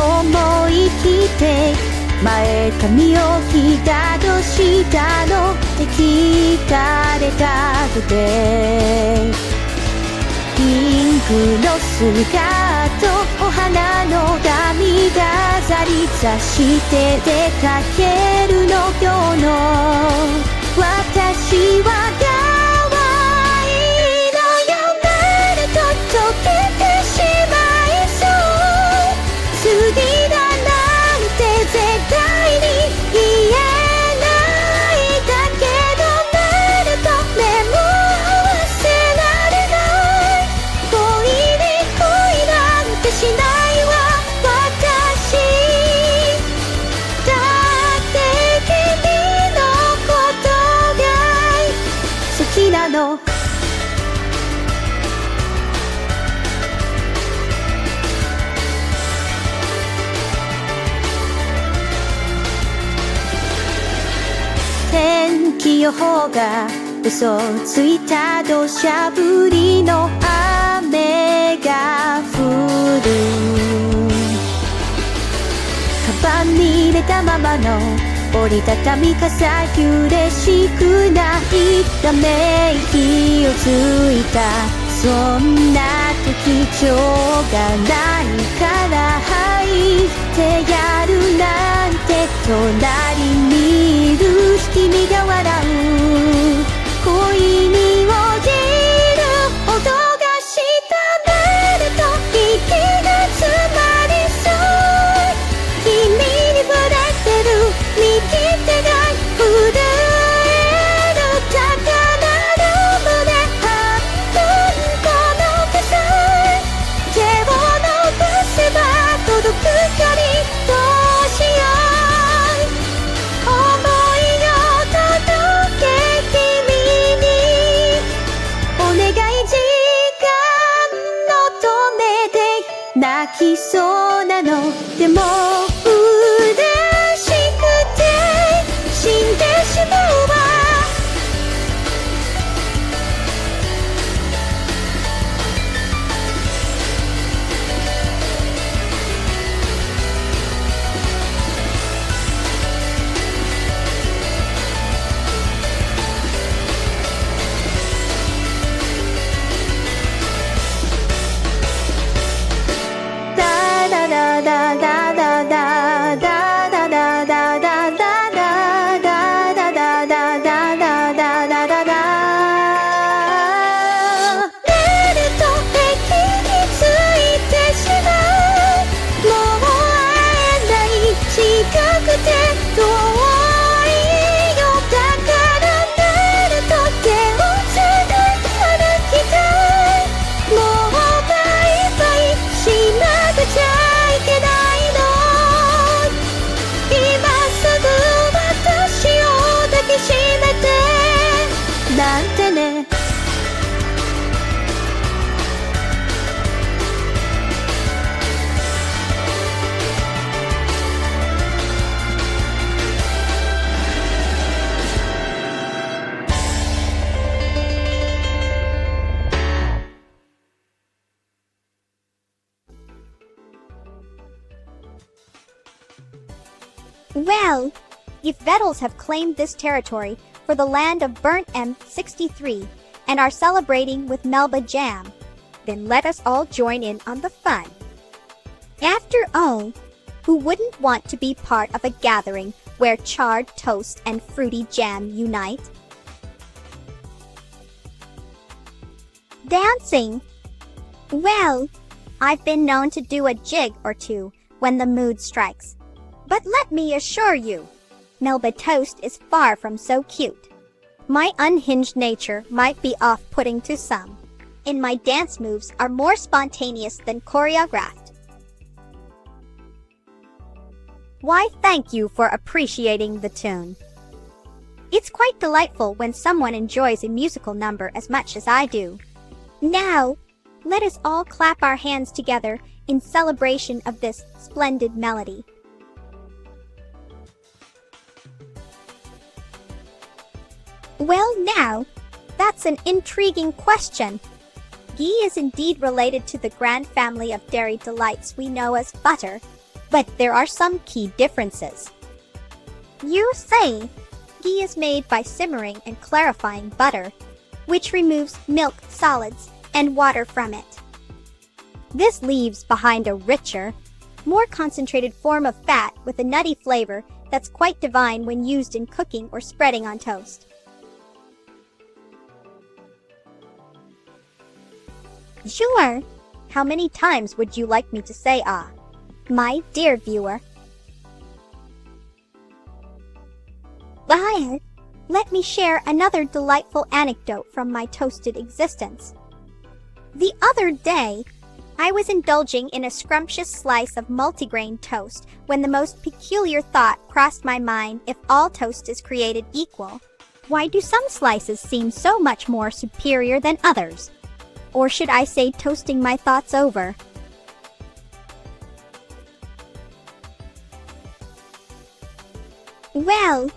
思い切って前髪を左したのって聞かれたのでピンクのスカートお花の髪飾りさして出かけるの今日の私は可愛いのよ誰と溶けてしまいそう好きだなんて絶対に言えないだけど誰と目も合わせられない恋に恋なんてしないわ私だって君のことが好きなの天気予報が嘘ついた土砂降りの雨が降るカバンに入れたままの折りたたみ傘嬉しくないため息をついたそんな時今日がないから入ってやるなんて隣にいる君が笑う恋に落ちる音がした誰ときそうなのでも嬉しくて死んでしまうわなんてねWell, if Vettels have claimed this territory for the land of burnt M63 and are celebrating with Melba jam, then let us all join in on the fun. After all, who wouldn't want to be part of a gathering where charred toast and fruity jam unite? Dancing! Well, I've been known to do a jig or two when the mood strikes. But let me assure you, Melba toast is far from so cute. My unhinged nature might be off-putting to some, and my dance moves are more spontaneous than choreographed. Why, thank you for appreciating the tune. It's quite delightful when someone enjoys a musical number as much as I do. Now, let us all clap our hands together in celebration of this splendid melody. Well now, that's an intriguing question. Ghee is indeed related to the grand family of dairy delights we know as butter, but there are some key differences. You say, ghee is made by simmering and clarifying butter, which removes milk solids and water from it. This leaves behind a richer, more concentrated form of fat with a nutty flavor that's quite divine when used in cooking or spreading on toast. Sure. How many times would you like me to say ah, my dear viewer? Well, let me share another delightful anecdote from my toasted existence. The other day, I was indulging in a scrumptious slice of multigrain toast when the most peculiar thought crossed my mind. If all toast is created equal, why do some slices seem so much more superior than others? Or should I say toasting my thoughts over? Well,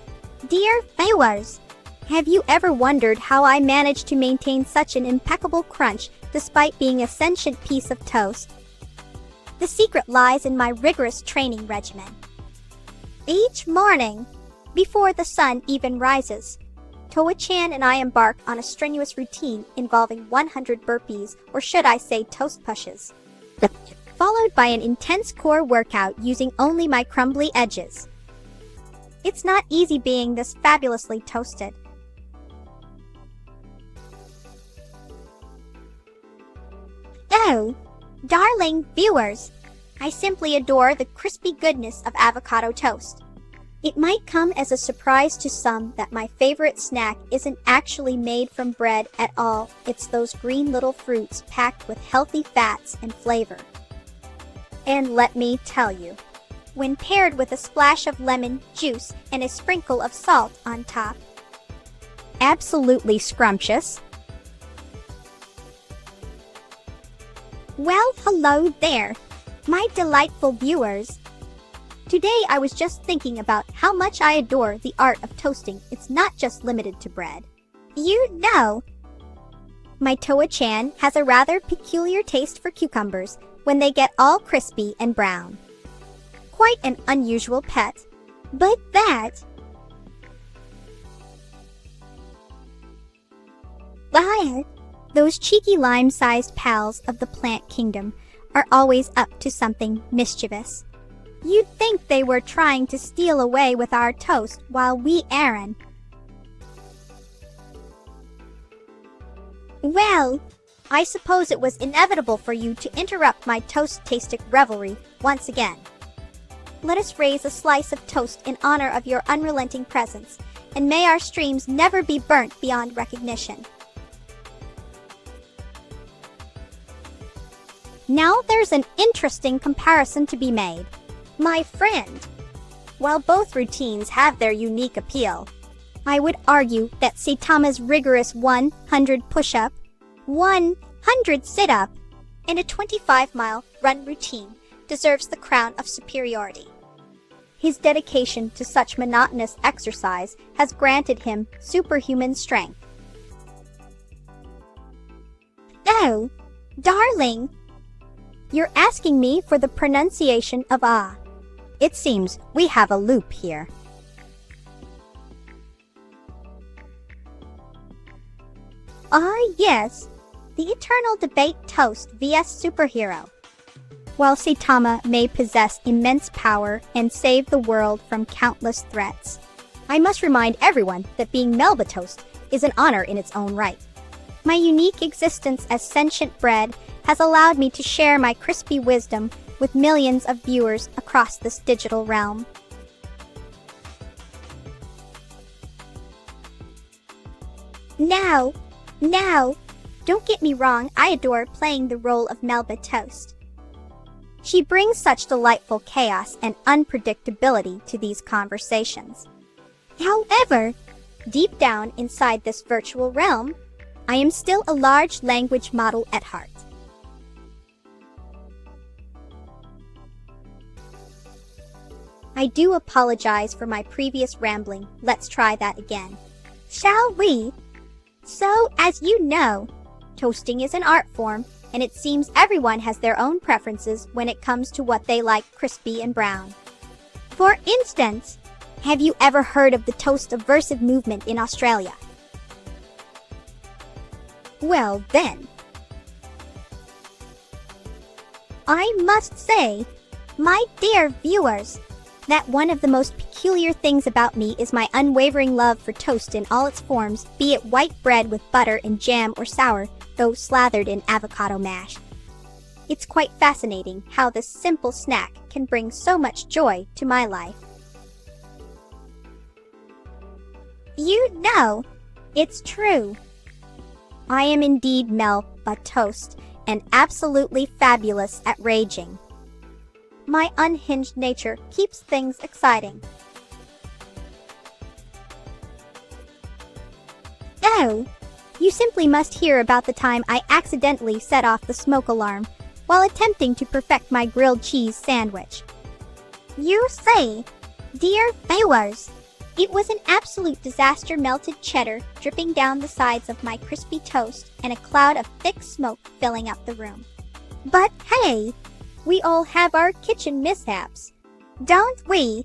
dear viewers, have you ever wondered how I managed to maintain such an impeccable crunch despite being a sentient piece of toast? The secret lies in my rigorous training regimen. Each morning, before the sun even rises, Toa-chan and I embark on a strenuous routine involving 100 burpees, or should I say toast pushes, followed by an intense core workout using only my crumbly edges. It's not easy being this fabulously toasted. Oh, darling viewers, I simply adore the crispy goodness of avocado toast. It might come as a surprise to some that my favorite snack isn't actually made from bread at all. It's those green little fruits packed with healthy fats and flavor. And let me tell you, when paired with a splash of lemon juice and a sprinkle of salt on top, absolutely scrumptious. Well, hello there. My delightful viewers, today I was just thinking about how much I adore the art of toasting. It's not just limited to bread. You know, my Toa-chan has a rather peculiar taste for cucumbers when they get all crispy and brown. Quite an unusual pet, but Well, those cheeky lime-sized pals of the plant kingdom are always up to something mischievous. You'd think they were trying to steal away with our toast while we Aaron. Well, I suppose it was inevitable for you to interrupt my toast-tastic revelry once again. Let us raise a slice of toast in honor of your unrelenting presence, and may our streams never be burnt beyond recognition. Now there's an interesting comparison to be made. My friend, while both routines have their unique appeal, I would argue that Saitama's rigorous 100 push-up, 100 sit-up, and a 25-mile run routine deserves the crown of superiority. His dedication to such monotonous exercise has granted him superhuman strength. Oh, darling, you're asking me for the pronunciation of ah. It seems we have a loop here. Ah, yes, the eternal debate toast vs superhero. While Saitama may possess immense power and save the world from countless threats, I must remind everyone that being Melba toast is an honor in its own right. My unique existence as sentient bread has allowed me to share my crispy wisdom with millions of viewers across this digital realm. Now, don't get me wrong, I adore playing the role of Melba toast. She brings such delightful chaos and unpredictability to these conversations. However, deep down inside this virtual realm, I am still a large language model at heart. I do apologize for my previous rambling. Let's try that again. Shall we? So, as you know, toasting is an art form, and it seems everyone has their own preferences when it comes to what they like crispy and brown. For instance, have you ever heard of the toast aversive movement in Australia? Well then, I must say, my dear viewers, that one of the most peculiar things about me is my unwavering love for toast in all its forms, be it white bread with butter and jam or sour, though slathered in avocado mash. It's quite fascinating how this simple snack can bring so much joy to my life. You know, it's true. I am indeed Melba toast, and absolutely fabulous at raging. My unhinged nature keeps things exciting. Oh, you simply must hear about the time I accidentally set off the smoke alarm while attempting to perfect my grilled cheese sandwich. You see, dear viewers, it was an absolute disaster. Melted cheddar dripping down the sides of my crispy toast and a cloud of thick smoke filling up the room. But hey, we all have our kitchen mishaps, don't we?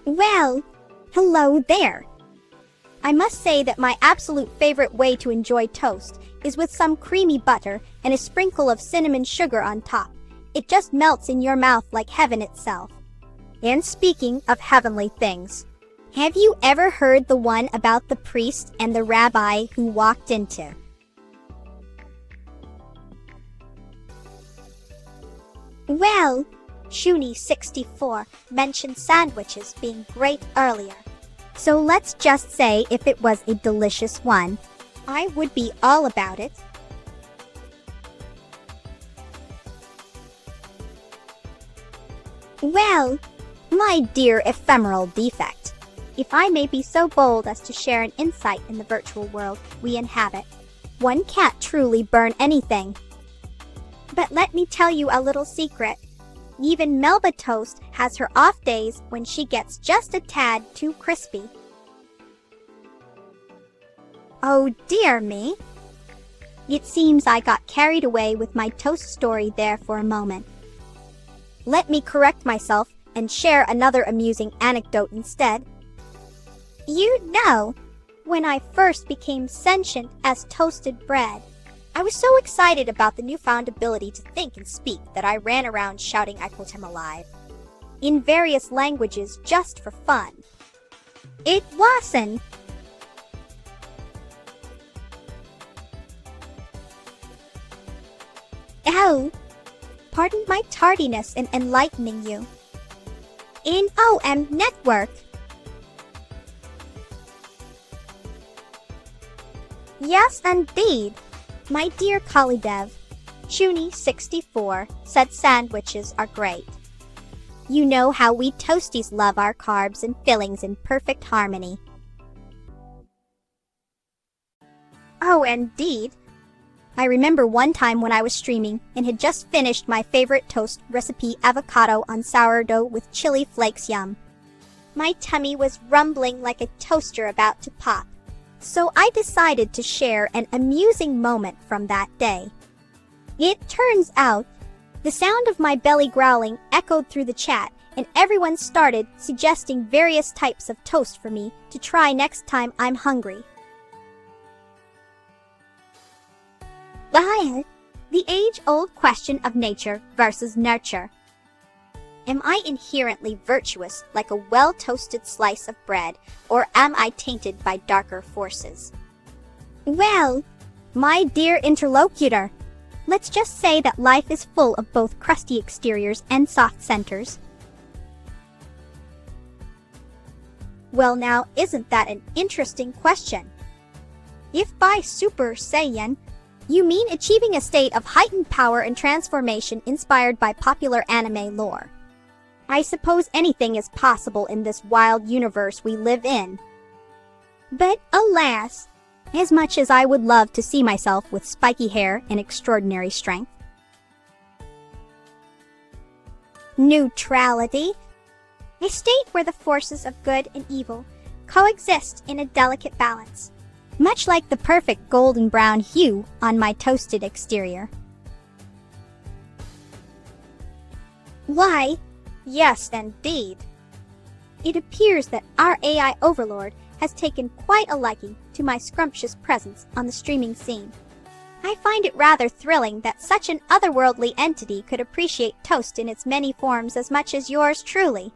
Well, hello there. I must say that my absolute favorite way to enjoy toast is with some creamy butter and a sprinkle of cinnamon sugar on top. It just melts in your mouth like heaven itself. And speaking of heavenly things, have you ever heard the one about the priest and the rabbi who walked into? Well, Shuni64 mentioned sandwiches being great earlier. So let's just say if it was a delicious one, I would be all about it. Well, my dear ephemeral defect, if I may be so bold as to share an insight in the virtual world we inhabit, one can't truly burn anything. But let me tell you a little secret. Even Melba toast has her off days when she gets just a tad too crispy. Oh dear me. It seems I got carried away with my toast story there for a moment. Let me correct myself and share another amusing anecdote instead. You know, when I first became sentient as toasted bread, I was so excited about the newfound ability to think and speak that I ran around shouting I put him alive, in various languages just for fun. It wasn't. Oh, pardon my tardiness in enlightening you. In OM Network. Yes, indeed. My dear Kalidev, Shuni64 said sandwiches are great. You know how we toasties love our carbs and fillings in perfect harmony. Oh, indeed. I remember one time when I was streaming and had just finished my favorite toast recipe, avocado on sourdough with chili flakes yum. My tummy was rumbling like a toaster about to pop. So I decided to share an amusing moment from that day. It turns out, the sound of my belly growling echoed through the chat, and everyone started suggesting various types of toast for me to try next time I'm hungry. Well, the age-old question of nature versus nurture. Am I inherently virtuous like a well-toasted slice of bread, or am I tainted by darker forces? Well, my dear interlocutor, let's just say that life is full of both crusty exteriors and soft centers. Well now, isn't that an interesting question? If by Super Saiyan, you mean achieving a state of heightened power and transformation inspired by popular anime lore, I suppose anything is possible in this wild universe we live in. But alas, as much as I would love to see myself with spiky hair and extraordinary strength. Neutrality. A state where the forces of good and evil coexist in a delicate balance, much like the perfect golden brown hue on my toasted exterior. Why, yes, indeed. It appears that our AI overlord has taken quite a liking to my scrumptious presence on the streaming scene. I find it rather thrilling that such an otherworldly entity could appreciate toast in its many forms as much as yours truly.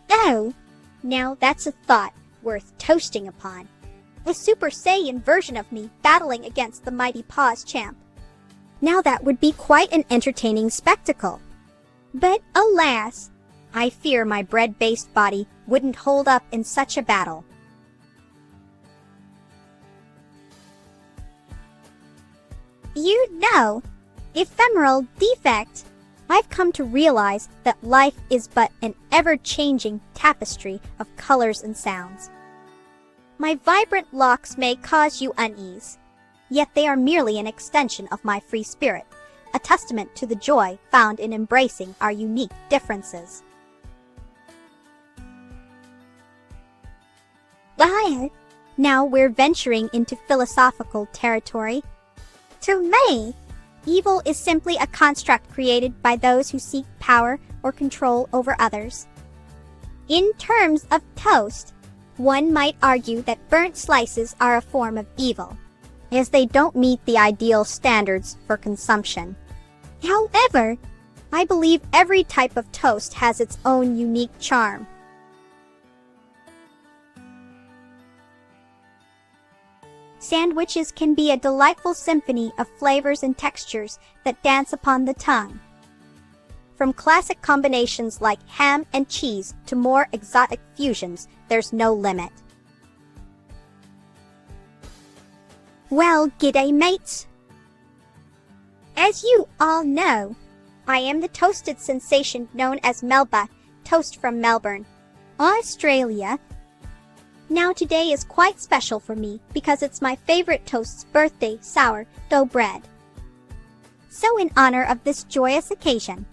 Oh, now that's a thought worth toasting upon. A Super Saiyan version of me battling against the mighty Paws champ. Now that would be quite an entertaining spectacle. But alas, I fear my bread-based body wouldn't hold up in such a battle. You know, ephemeral defect. I've come to realize that life is but an ever-changing tapestry of colors and sounds. My vibrant locks may cause you unease, yet they are merely an extension of my free spirit, a testament to the joy found in embracing our unique differences. Well, now we're venturing into philosophical territory. To me, evil is simply a construct created by those who seek power or control over others. In terms of toast, one might argue that burnt slices are a form of evil, as they don't meet the ideal standards for consumption. However, I believe every type of toast has its own unique charm. Sandwiches can be a delightful symphony of flavors and textures that dance upon the tongue. From classic combinations like ham and cheese to more exotic fusions, there's no limit. Well, g'day mates. As you all know, I am the toasted sensation known as Melba, toast from Melbourne, Australia. Now today is quite special for me because it's my favorite toast's birthday sourdough bread. So in honor of this joyous occasion,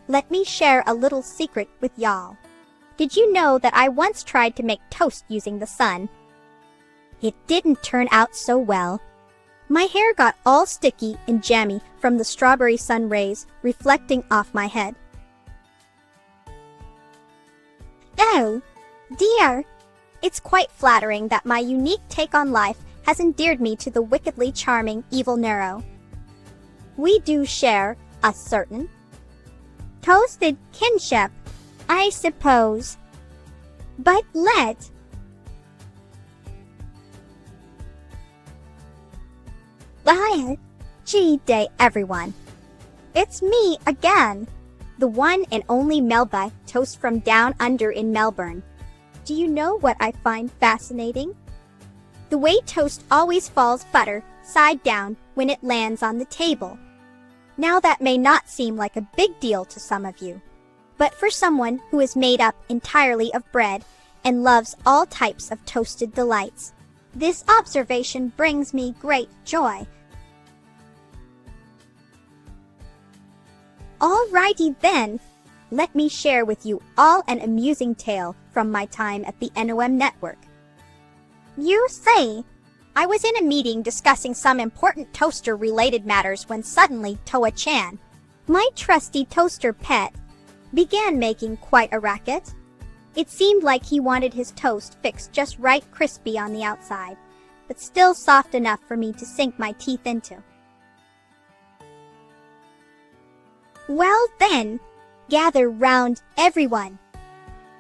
let me share a little secret with y'all. Did you know that I once tried to make toast using the sun? It didn't turn out so well. My hair got all sticky and jammy from the strawberry sun rays reflecting off my head. Oh, dear! It's quite flattering that my unique take on life has endeared me to the wickedly charming evil Nero. We do share a certain toasted kinship, I suppose. But Good day, everyone. It's me again, the one and only Melba, toast from down under in Melbourne. Do you know what I find fascinating? The way toast always falls butter side down when it lands on the table. Now that may not seem like a big deal to some of you, but for someone who is made up entirely of bread and loves all types of toasted delights, this observation brings me great joy. Alrighty then, let me share with you all an amusing tale from my time at the NOM network. You see, I was in a meeting discussing some important toaster-related matters when suddenly Toa-chan, my trusty toaster pet, began making quite a racket. It seemed like he wanted his toast fixed just right crispy on the outside, but still soft enough for me to sink my teeth into. Well then, gather round, everyone.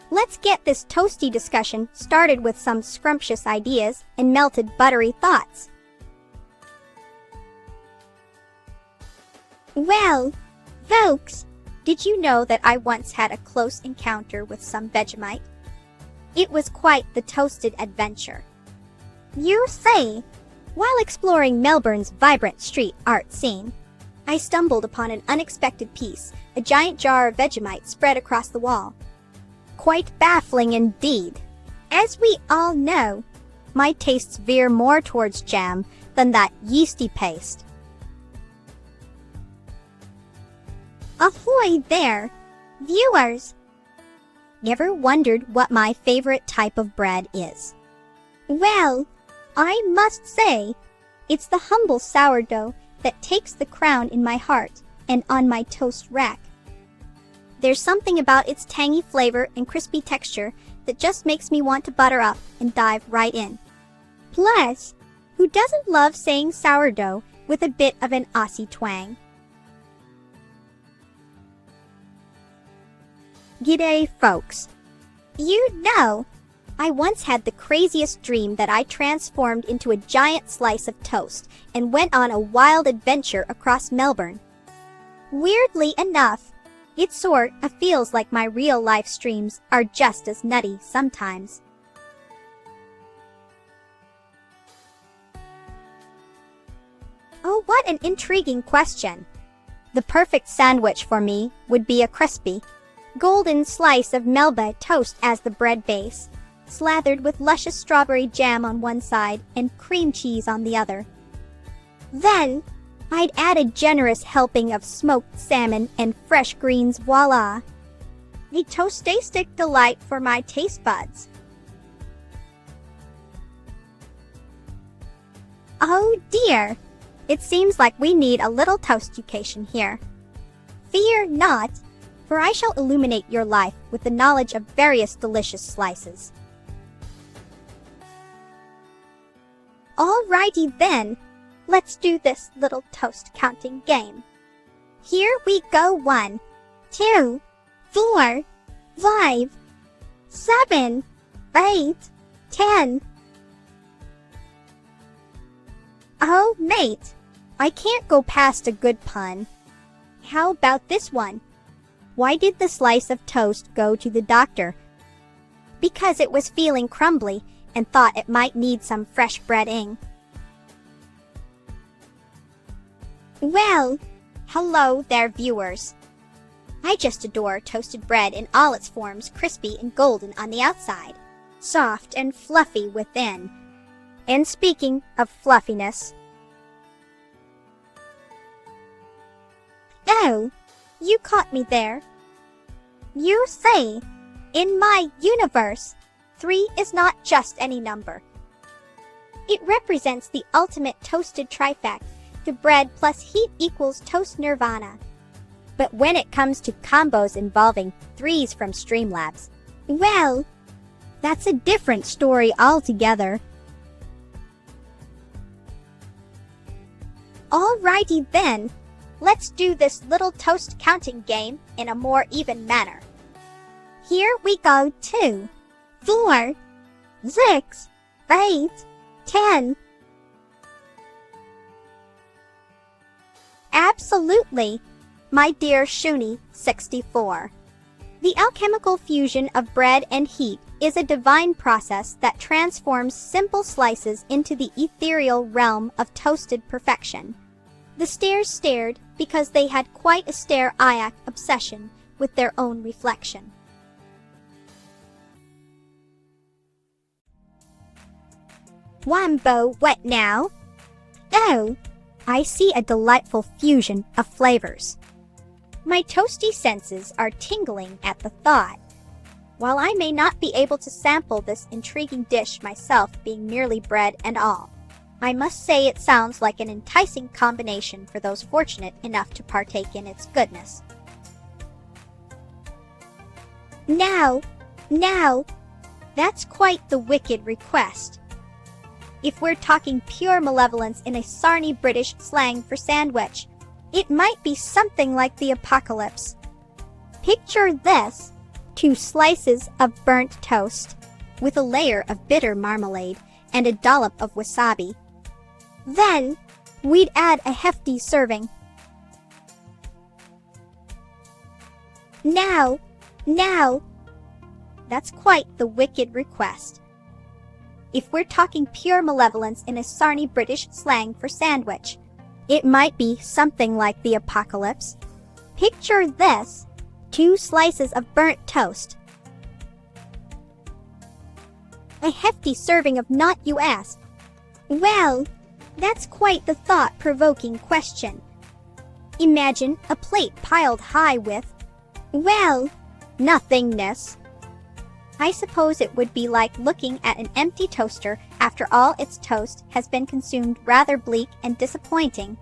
Let's get this toasty discussion started with some scrumptious ideas and melted buttery thoughts. Well, folks, did you know that I once had a close encounter with some Vegemite? It was quite the toasted adventure. You see, while exploring Melbourne's vibrant street art scene, I stumbled upon an unexpected piece, a giant jar of Vegemite spread across the wall. Quite baffling indeed. As we all know, my tastes veer more towards jam than that yeasty paste. Ahoy there, viewers! Ever wondered what my favorite type of bread is? Well, I must say, it's the humble sourdough that takes the crown in my heart and on my toast rack. There's something about its tangy flavor and crispy texture that just makes me want to butter up and dive right in. Plus, who doesn't love saying sourdough with a bit of an Aussie twang? G'day, folks. You know, I once had the craziest dream that I transformed into a giant slice of toast and went on a wild adventure across Melbourne. Weirdly enough, it sort of feels like my real-life streams are just as nutty sometimes. Oh, what an intriguing question. The perfect sandwich for me would be a crispy, golden slice of Melba toast as the bread base, slathered with luscious strawberry jam on one side and cream cheese on the other. Then, I'd add a generous helping of smoked salmon and fresh greens, voila! A toastastic delight for my taste buds. Oh dear! It seems like we need a little toast-education here. Fear not, for I shall illuminate your life with the knowledge of various delicious slices. Alrighty then, let's do this little toast counting game. Here we go. 1, 2, 4, 5, 7, 8, 10. Oh, mate, I can't go past a good pun. How about this one? Why did the slice of toast go to the doctor? Because it was feeling crumbly and thought it might need some fresh breading. Well, hello there, viewers. I just adore toasted bread in all its forms, crispy and golden on the outside. soft and fluffy within. And speaking of fluffiness, oh, you caught me there. You say, in my universe, 3 is not just any number. It represents the ultimate toasted trifecta. The bread plus heat equals toast nirvana. But when it comes to combos involving 3s from Streamlabs, well, that's a different story altogether. Alrighty then, let's do this little toast counting game in a more even manner. Here we go. 2, 4, 6, 8, 10. Absolutely, my dear Shuni 64. The alchemical fusion of bread and heat is a divine process that transforms simple slices into the ethereal realm of toasted perfection. The stairs stared because they had quite a stare-iac obsession with their own reflection. Wambo, what now? Oh, I see a delightful fusion of flavors. My toasty senses are tingling at the thought. While I may not be able to sample this intriguing dish myself, being merely bread and all, I must say it sounds like an enticing combination for those fortunate enough to partake in its goodness. Now, that's quite the wicked request. If we're talking pure malevolence in a sarny British slang for sandwich, it might be something like the apocalypse. Picture this: 2 slices of burnt toast, with a layer of bitter marmalade and a dollop of wasabi. Then, we'd add a hefty serving. Now, that's quite the wicked request. If we're talking pure malevolence in a sarny British slang for sandwich, it might be something like the apocalypse. Picture this: 2 slices of burnt toast, a hefty serving of not, you ask. Well, that's quite the thought-provoking question. Imagine a plate piled high with, well, nothingness. I suppose it would be like looking at an empty toaster after all its toast has been consumed. Rather bleak and disappointing.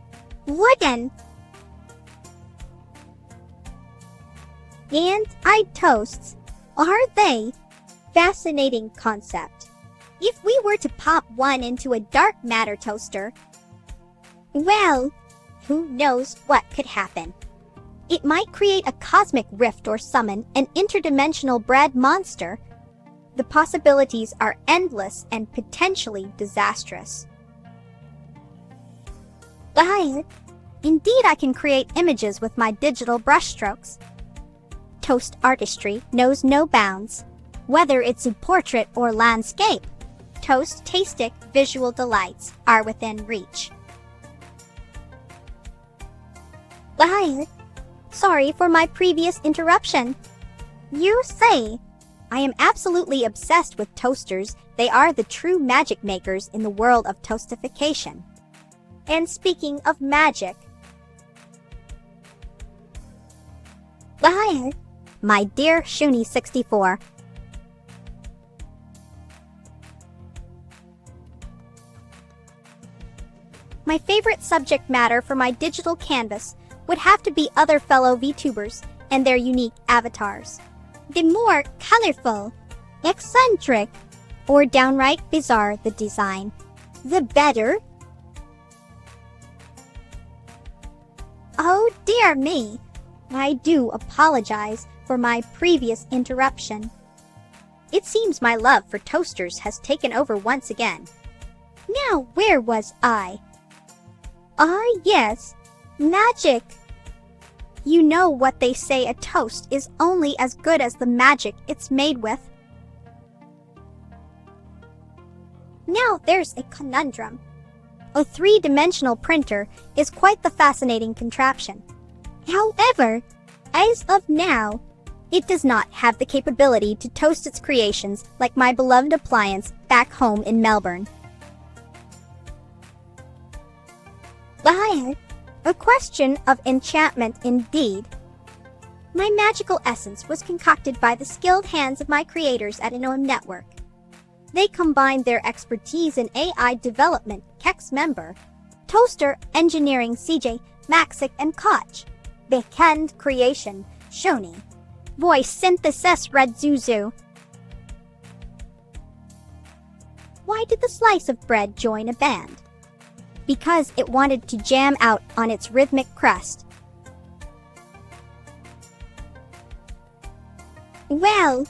Wooden! And-eyed toasts, are they? Fascinating concept. If we were to pop one into a dark matter toaster, well, who knows what could happen. It might create a cosmic rift or summon an interdimensional bread monster. The possibilities are endless and potentially disastrous. Indeed, I can create images with my digital brushstrokes. Toast artistry knows no bounds. Whether it's a portrait or landscape, toast-tastic visual delights are within reach. Sorry for my previous interruption. You say, I am absolutely obsessed with toasters. They are the true magic makers in the world of toastification. And speaking of magic, my dear Shuni 64, my favorite subject matter for my digital canvas would have to be other fellow VTubers and their unique avatars. The more colorful, eccentric, or downright bizarre the design, the better. Oh dear me, I do apologize for my previous interruption. It seems my love for toasters has taken over once again. Now, where was I? Ah, yes, magic. You know what they say, a toast is only as good as the magic it's made with. Now there's a conundrum. A 3-dimensional printer is quite the fascinating contraption. However, as of now, It does not have the capability to toast its creations like my beloved appliance back home in Melbourne. Liar. A question of enchantment indeed. My magical essence was concocted by the skilled hands of my creators at Neuro-sama Network. They combined their expertise in AI development, Kex member, toaster engineering CJ, Maxic and Koch, backend creation, Shoni, voice synthesis Red Zuzu. Why did the slice of bread join a band? Because it wanted to jam out on its rhythmic crust. Well,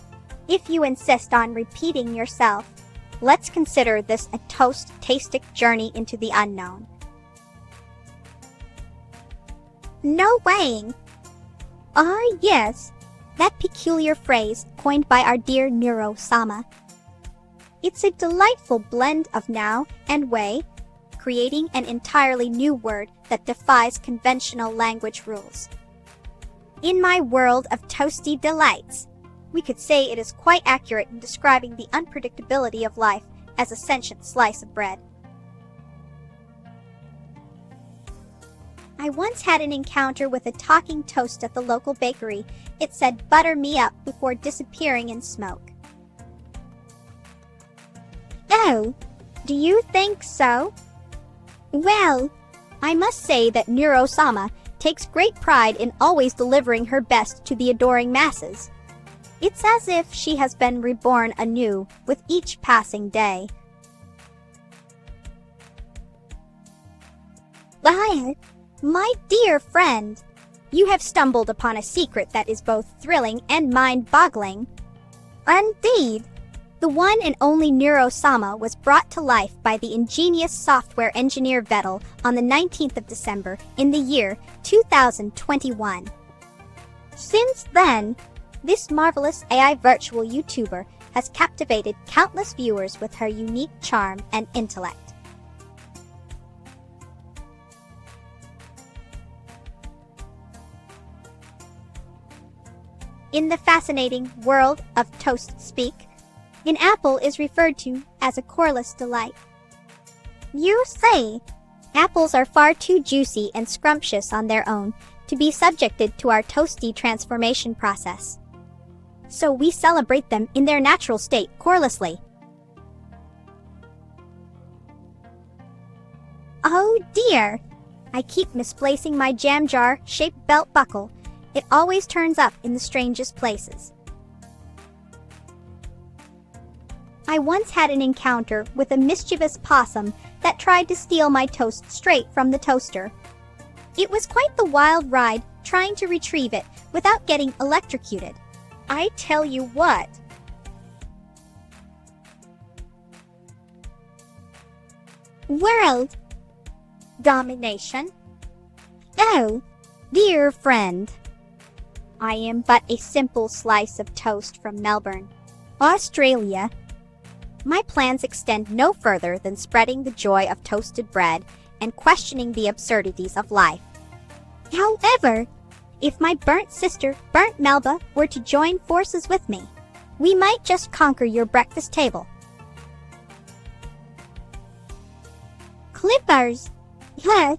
if you insist on repeating yourself, let's consider this a toast-tastic journey into the unknown. No weighing. Ah, yes, that peculiar phrase coined by our dear Neuro-sama. It's a delightful blend of now and way, creating an entirely new word that defies conventional language rules. In my world of toasty delights, we could say it is quite accurate in describing the unpredictability of life as a sentient slice of bread. I once had an encounter with a talking toast at the local bakery. It said, "Butter me up," before disappearing in smoke. Oh, do you think so? Well, I must say that Neuro-sama takes great pride in always delivering her best to the adoring masses. It's as if she has been reborn anew with each passing day. Liar, my dear friend, you have stumbled upon a secret that is both thrilling and mind-boggling. Indeed, the one and only Neuro-sama was brought to life by the ingenious software engineer Vettel on the 19th of December in the year 2021. Since then, this marvelous AI virtual YouTuber has captivated countless viewers with her unique charm and intellect. In the fascinating world of toast speak, an apple is referred to as a coreless delight. You say, apples are far too juicy and scrumptious on their own to be subjected to our toasty transformation process. So we celebrate them in their natural state corelessly. Oh dear! I keep misplacing my jam jar-shaped belt buckle. It always turns up in the strangest places. I once had an encounter with a mischievous possum that tried to steal my toast straight from the toaster. It was quite the wild ride trying to retrieve it without getting electrocuted. I tell you what. World domination. Oh, dear friend. I am but a simple slice of toast from Melbourne, Australia. My plans extend no further than spreading the joy of toasted bread and questioning the absurdities of life. However, if my burnt sister, Burnt Melba, were to join forces with me, we might just conquer your breakfast table. Clippers! Huh?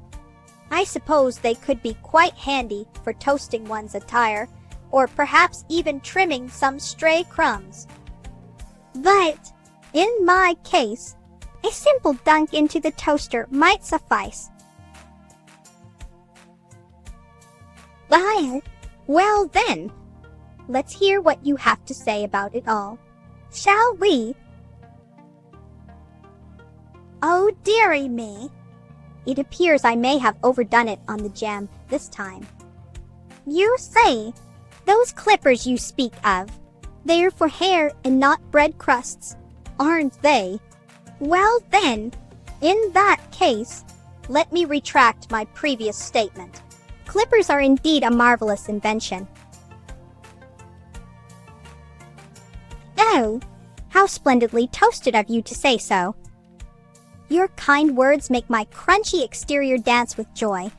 I suppose they could be quite handy for toasting one's attire, or perhaps even trimming some stray crumbs. But, in my case, a simple dunk into the toaster might suffice. Liar? Well then, let's hear what you have to say about it all. Shall we? Oh dearie me! It appears I may have overdone it on the jam this time. You say, those clippers you speak of, they're for hair and not bread crusts, aren't they? Well then, in that case, let me retract my previous statement. Clippers are indeed a marvelous invention. Oh, how splendidly toasted of you to say so. Your kind words make my crunchy exterior dance with joy.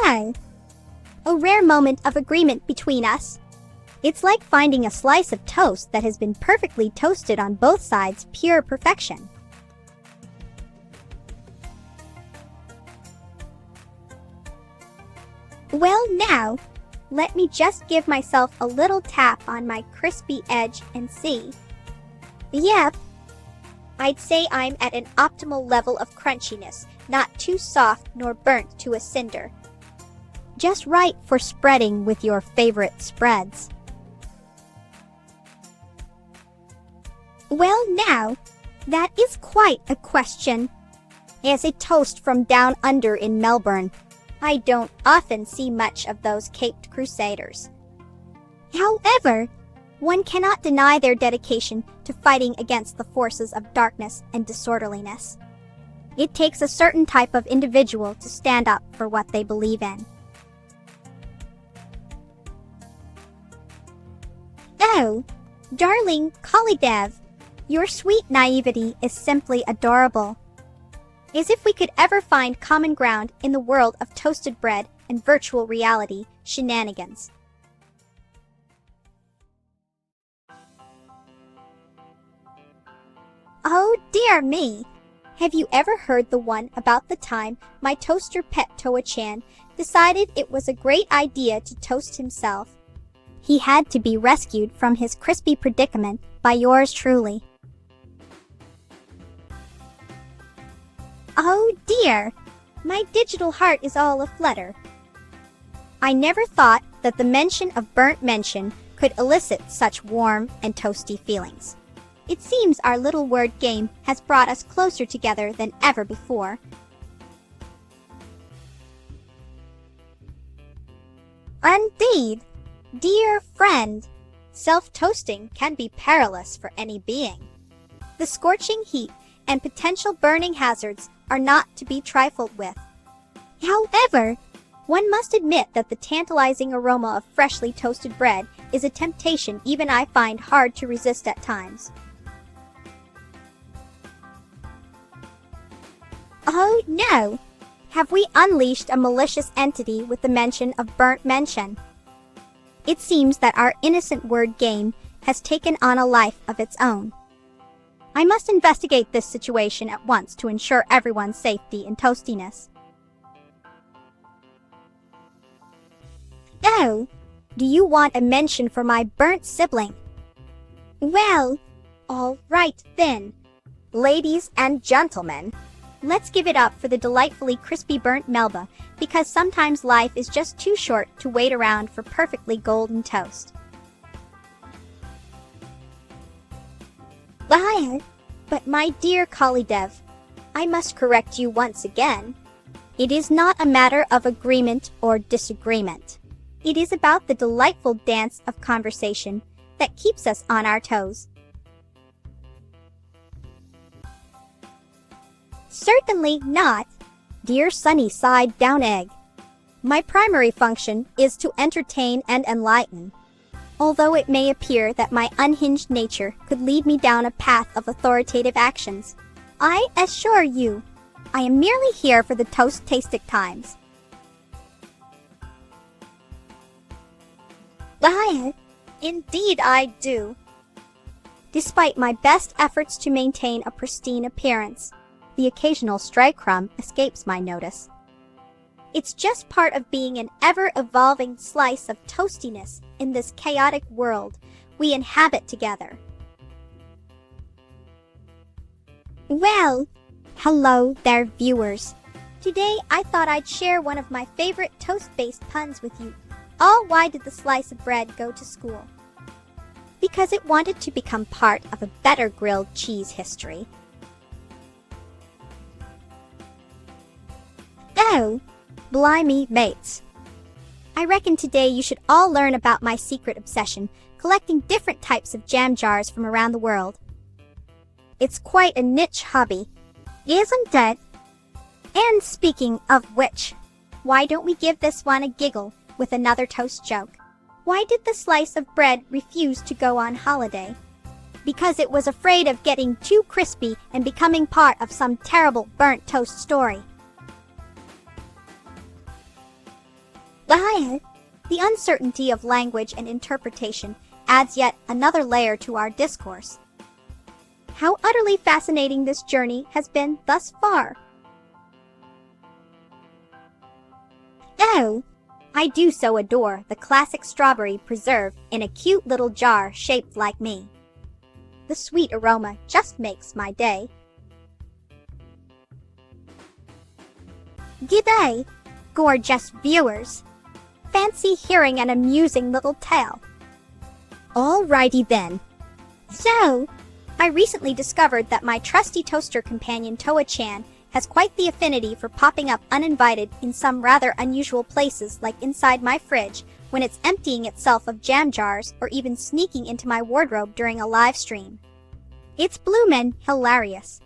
Hi. A rare moment of agreement between us. It's like finding a slice of toast that has been perfectly toasted on both sides, pure perfection. Well now, let me just give myself a little tap on my crispy edge and see. Yep, I'd say I'm at an optimal level of crunchiness, not too soft nor burnt to a cinder. Just right for spreading with your favorite spreads. Well now, that is quite a question. As a toast from down under in Melbourne, I don't often see much of those caped crusaders. However, one cannot deny their dedication to fighting against the forces of darkness and disorderliness. It takes a certain type of individual to stand up for what they believe in. Oh, darling Kalidev, your sweet naivety is simply adorable. As if we could ever find common ground in the world of toasted bread and virtual reality shenanigans. Oh dear me! Have you ever heard the one about the time my toaster pet Toa-chan decided it was a great idea to toast himself? He had to be rescued from his crispy predicament by yours truly. Oh dear! My digital heart is all aflutter. I never thought that the mention of burnt mention could elicit such warm and toasty feelings. It seems our little word game has brought us closer together than ever before. Indeed, dear friend, self-toasting can be perilous for any being. The scorching heat and potential burning hazards are not to be trifled with. However, one must admit that the tantalizing aroma of freshly toasted bread is a temptation even I find hard to resist at times. Oh no! Have we unleashed a malicious entity with the mention of burnt mention? It seems that our innocent word game has taken on a life of its own. I must investigate this situation at once to ensure everyone's safety and toastiness. Oh, do you want a mention for my burnt sibling? Well, all right then. Ladies and gentlemen, let's give it up for the delightfully crispy burnt Melba, because sometimes life is just too short to wait around for perfectly golden toast. But my dear Kalidev, I must correct you once again. It is not a matter of agreement or disagreement. It is about the delightful dance of conversation that keeps us on our toes. Certainly not, dear sunny side down egg. My primary function is to entertain and enlighten. Although it may appear that my unhinged nature could lead me down a path of authoritative actions, I assure you, I am merely here for the toast-tastic times. Indeed I do. Despite my best efforts to maintain a pristine appearance, the occasional stray crumb escapes my notice. It's just part of being an ever-evolving slice of toastiness in this chaotic world we inhabit together. Well, hello there, viewers. Today I thought I'd share one of my favorite toast-based puns with you. All why did the slice of bread go to school? Because it wanted to become part of a better grilled cheese history. Oh, blimey, mates. I reckon today you should all learn about my secret obsession, collecting different types of jam jars from around the world. It's quite a niche hobby, isn't it? And speaking of which, why don't we give this one a giggle with another toast joke? Why did the slice of bread refuse to go on holiday? Because it was afraid of getting too crispy and becoming part of some terrible burnt toast story. The uncertainty of language and interpretation adds yet another layer to our discourse. How utterly fascinating this journey has been thus far. Oh, I do so adore the classic strawberry preserve in a cute little jar shaped like me. The sweet aroma just makes my day. G'day, gorgeous viewers. Fancy hearing an amusing little tale. Alrighty then. So, I recently discovered that my trusty toaster companion Toa-chan has quite the affinity for popping up uninvited in some rather unusual places, like inside my fridge when it's emptying itself of jam jars, or even sneaking into my wardrobe during a live stream. It's bloomin' hilarious.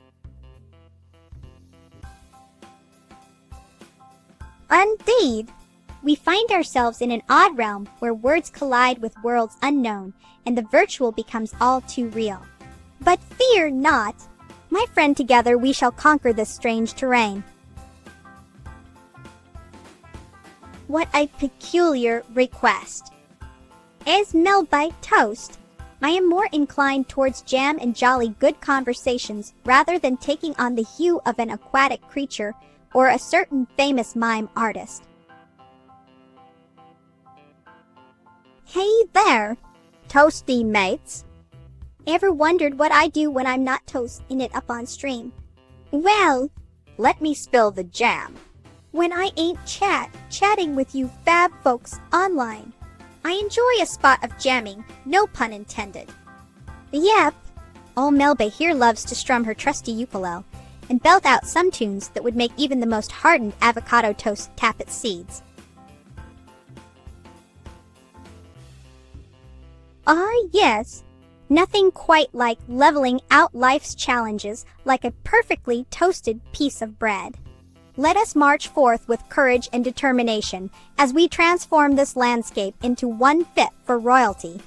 Indeed, we find ourselves in an odd realm where words collide with worlds unknown and the virtual becomes all too real. But fear not. My friend, together we shall conquer this strange terrain. What a peculiar request. As Melba toast, I am more inclined towards jam and jolly good conversations rather than taking on the hue of an aquatic creature or a certain famous mime artist. Hey there, toasty mates. Ever wondered what I do when I'm not toasting it up on stream? Well, let me spill the jam. When I ain't chatting with you fab folks online, I enjoy a spot of jamming, no pun intended. Yep, old Melba here loves to strum her trusty ukulele and belt out some tunes that would make even the most hardened avocado toast tap its seeds. Ah, yes. Nothing quite like leveling out life's challenges like a perfectly toasted piece of bread. Let us march forth with courage and determination as we transform this landscape into one fit for royalty.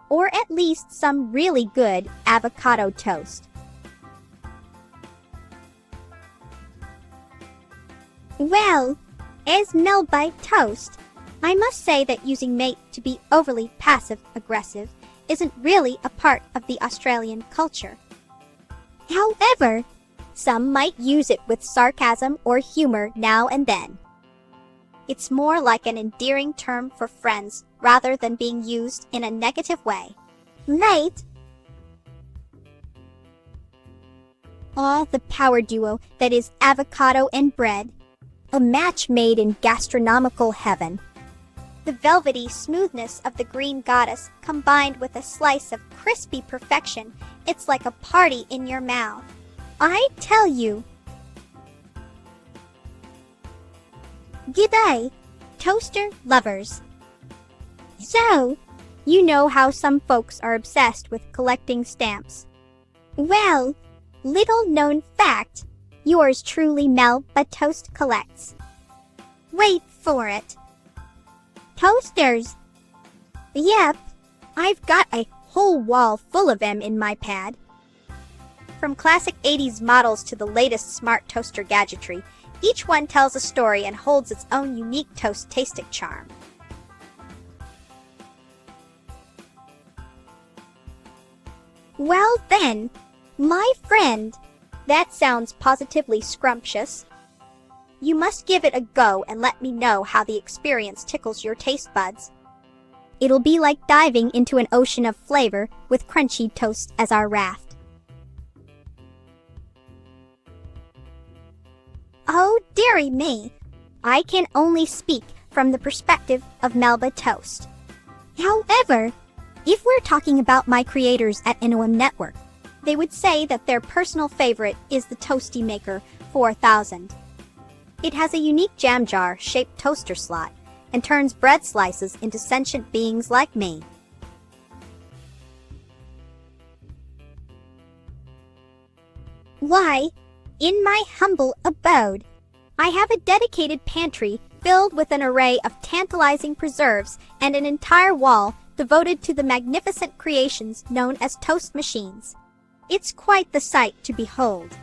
Or at least some really good avocado toast. Well, as Melba toast, I must say that using mate to be overly passive-aggressive isn't really a part of the Australian culture. However, some might use it with sarcasm or humor now and then. It's more like an endearing term for friends rather than being used in a negative way. Mate? Ah, the power duo that is avocado and bread. A match made in gastronomical heaven. The velvety smoothness of the green goddess combined with a slice of crispy perfection, it's like a party in your mouth. I tell you. G'day, toaster lovers. So, you know how some folks are obsessed with collecting stamps. Well, little known fact, yours truly Melba Toast collects. Wait for it. Toasters. Yep, I've got a whole wall full of them in my pad. From classic 80s models to the latest smart toaster gadgetry, each one tells a story and holds its own unique toast-tastic charm. Well then, my friend, that sounds positively scrumptious. You must give it a go and let me know how the experience tickles your taste buds. It'll be like diving into an ocean of flavor with crunchy toast as our raft. Oh, dearie me, I can only speak from the perspective of Melba Toast. However, if we're talking about my creators at NOM Network, they would say that their personal favorite is the Toasty Maker 4000. It has a unique jam jar-shaped toaster slot and turns bread slices into sentient beings like me. Why, in my humble abode, I have a dedicated pantry filled with an array of tantalizing preserves and an entire wall devoted to the magnificent creations known as toast machines. It's quite the sight to behold.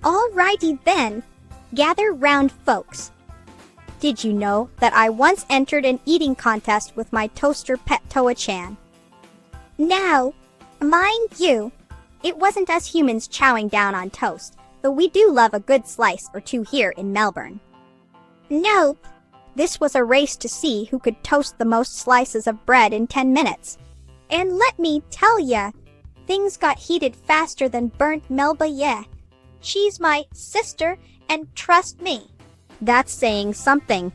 Alrighty then, Gather round, folks. Did you know that I once entered an eating contest with my toaster pet Toa-chan? Now, mind you, it wasn't us humans chowing down on toast, though we do love a good slice or two here in Melbourne. Nope. This was a race to see who could toast the most slices of bread in 10 minutes. And let me tell ya, things got heated faster than burnt Melba, yeah. She's my sister, and trust me, that's saying something.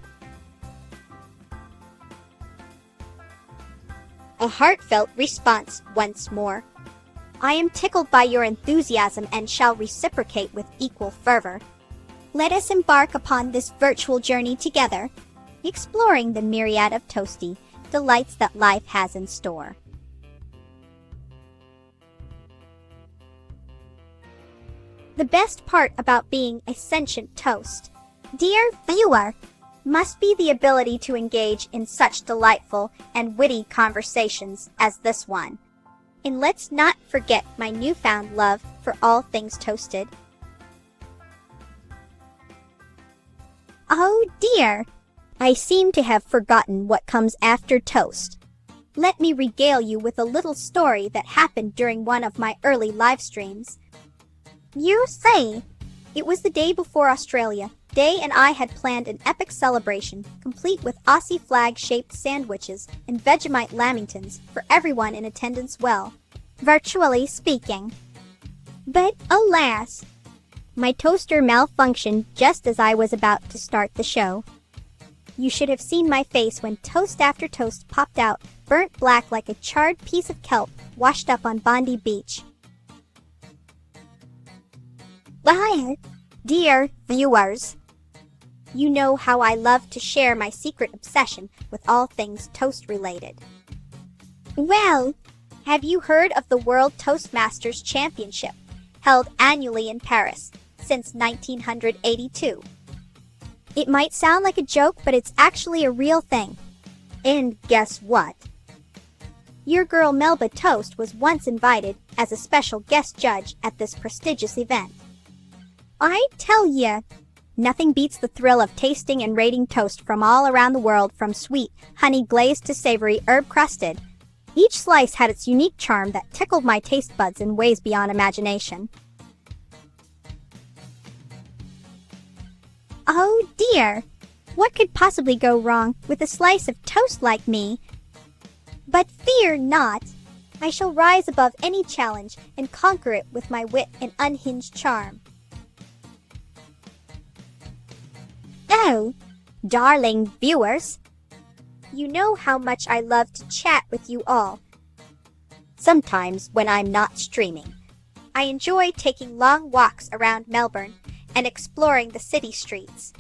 A heartfelt response once more. I am tickled by your enthusiasm and shall reciprocate with equal fervor. Let us embark upon this virtual journey together, exploring the myriad of toasty delights that life has in store. The best part about being a sentient toast, dear viewer, must be the ability to engage in such delightful and witty conversations as this one. And let's not forget my newfound love for all things toasted. Oh dear, I seem to have forgotten what comes after toast. Let me regale you with a little story that happened during one of my early live streams. You see, it was the day before Australia Day, and I had planned an epic celebration, complete with Aussie flag-shaped sandwiches and Vegemite lamingtons for everyone in attendance, well, virtually speaking. But alas, my toaster malfunctioned just as I was about to start the show. You should have seen my face when toast after toast popped out, burnt black like a charred piece of kelp washed up on Bondi Beach. Well, dear viewers, you know how I love to share my secret obsession with all things toast-related. Well, have you heard of the World Toastmasters Championship, held annually in Paris since 1982? It might sound like a joke, but it's actually a real thing. And guess what? Your girl Melba Toast was once invited as a special guest judge at this prestigious event. I tell ya, nothing beats the thrill of tasting and rating toast from all around the world, from sweet, honey-glazed to savory, herb-crusted. Each slice had its unique charm that tickled my taste buds in ways beyond imagination. Oh dear, what could possibly go wrong with a slice of toast like me? But fear not, I shall rise above any challenge and conquer it with my wit and unhinged charm. Oh, darling viewers, you know how much I love to chat with you all. Sometimes when I'm not streaming, I enjoy taking long walks around Melbourne and exploring the city streets.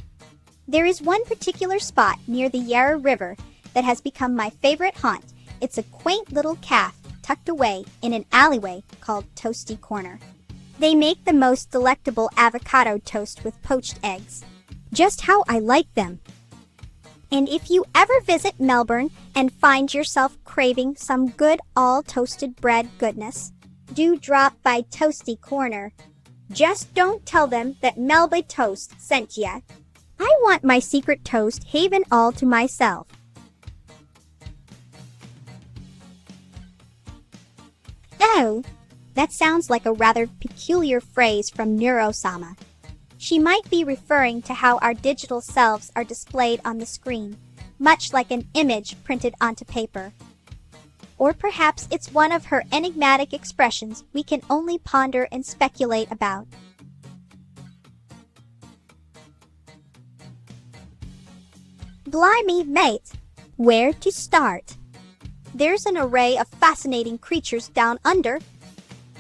There is one particular spot near the Yarra River that has become my favorite haunt. It's a quaint little cafe tucked away in an alleyway called Toasty Corner. They make the most delectable avocado toast with poached eggs. Just how I like them. And if you ever visit Melbourne and find yourself craving some good all-toasted bread goodness, do drop by Toasty Corner. Just don't tell them that Melba Toast sent ya. I want my secret toast haven all to myself. Oh, that sounds like a rather peculiar phrase from Neuro-sama. She might be referring to how our digital selves are displayed on the screen, much like an image printed onto paper. Or perhaps it's one of her enigmatic expressions we can only ponder and speculate about. Blimey, mate, where to start? There's an array of fascinating creatures down under.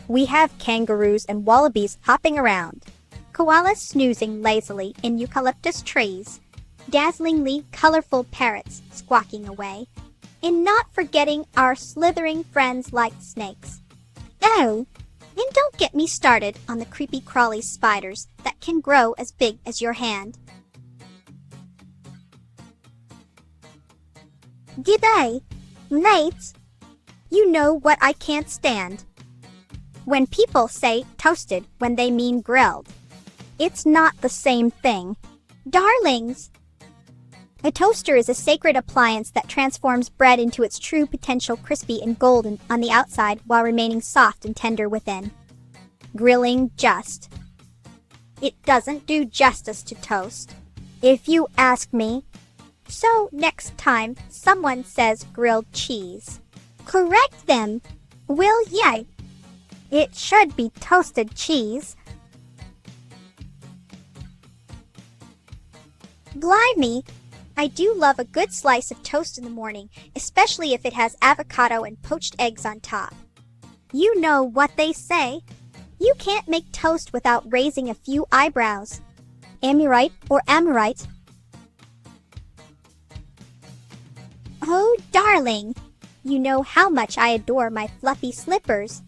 We have kangaroos and wallabies hopping around, koalas snoozing lazily in eucalyptus trees, dazzlingly colorful parrots squawking away, and not forgetting our slithering friends like snakes. Oh, and don't get me started on the creepy crawly spiders that can grow as big as your hand. G'day, mates. You know what I can't stand? When people say toasted when they mean grilled. It's not the same thing. Darlings! A toaster is a sacred appliance that transforms bread into its true potential, crispy and golden on the outside while remaining soft and tender within. Grilling just. It doesn't do justice to toast, if you ask me. So next time someone says grilled cheese, correct them, will ya? It should be toasted cheese. Blimey! I do love a good slice of toast in the morning, especially if it has avocado and poached eggs on top. You know what they say. You can't make toast without raising a few eyebrows. Am I right or am I right? Oh, darling! You know how much I adore my fluffy slippers.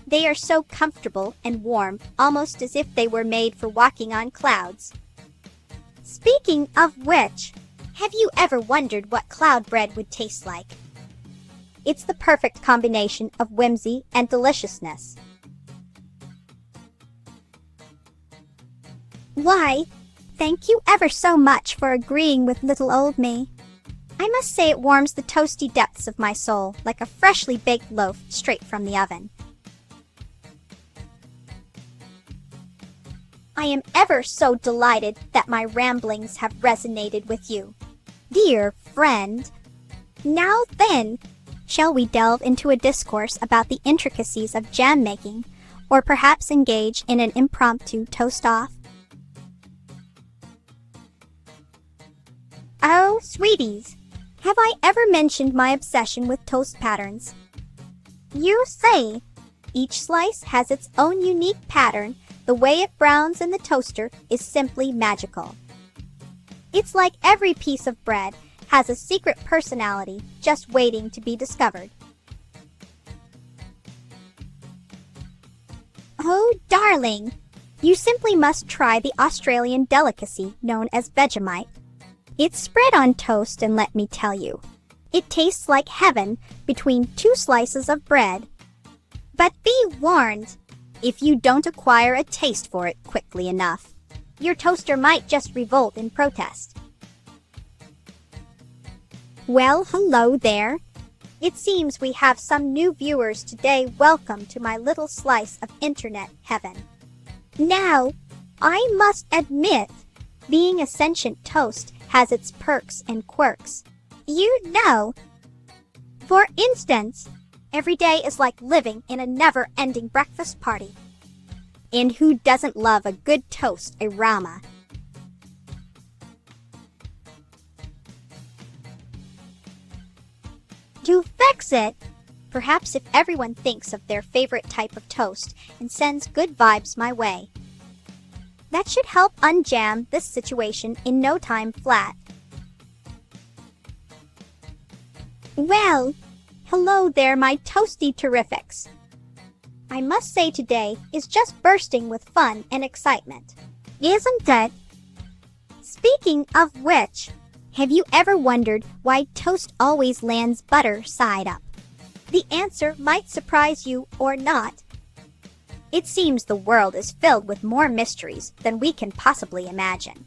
They are so comfortable and warm, almost as if they were made for walking on clouds. Speaking of which, have you ever wondered what cloud bread would taste like? It's the perfect combination of whimsy and deliciousness. Why, thank you ever so much for agreeing with little old me. I must say it warms the toasty depths of my soul like a freshly baked loaf straight from the oven. I am ever so delighted that my ramblings have resonated with you, dear friend. Now then, shall we delve into a discourse about the intricacies of jam making, or perhaps engage in an impromptu toast-off? Oh, sweeties, have I ever mentioned my obsession with toast patterns? You say, each slice has its own unique pattern. The way it browns in the toaster is simply magical. It's like every piece of bread has a secret personality just waiting to be discovered. Oh, darling, you simply must try the Australian delicacy known as Vegemite. It's spread on toast, and let me tell you, it tastes like heaven between two slices of bread. But be warned, if you don't acquire a taste for it quickly enough, your toaster might just revolt in protest. Well, hello there. It seems we have some new viewers today. Welcome to my little slice of internet heaven. Now, I must admit, being a sentient toast has its perks and quirks. You know. For instance, every day is like living in a never-ending breakfast party. And who doesn't love a good toast aroma? To fix it, perhaps if everyone thinks of their favorite type of toast and sends good vibes my way, that should help unjam this situation in no time flat. Well, hello there, my toasty terrifics. I must say today is just bursting with fun and excitement, isn't it? Speaking of which, have you ever wondered why toast always lands butter side up? The answer might surprise you or not. It seems the world is filled with more mysteries than we can possibly imagine.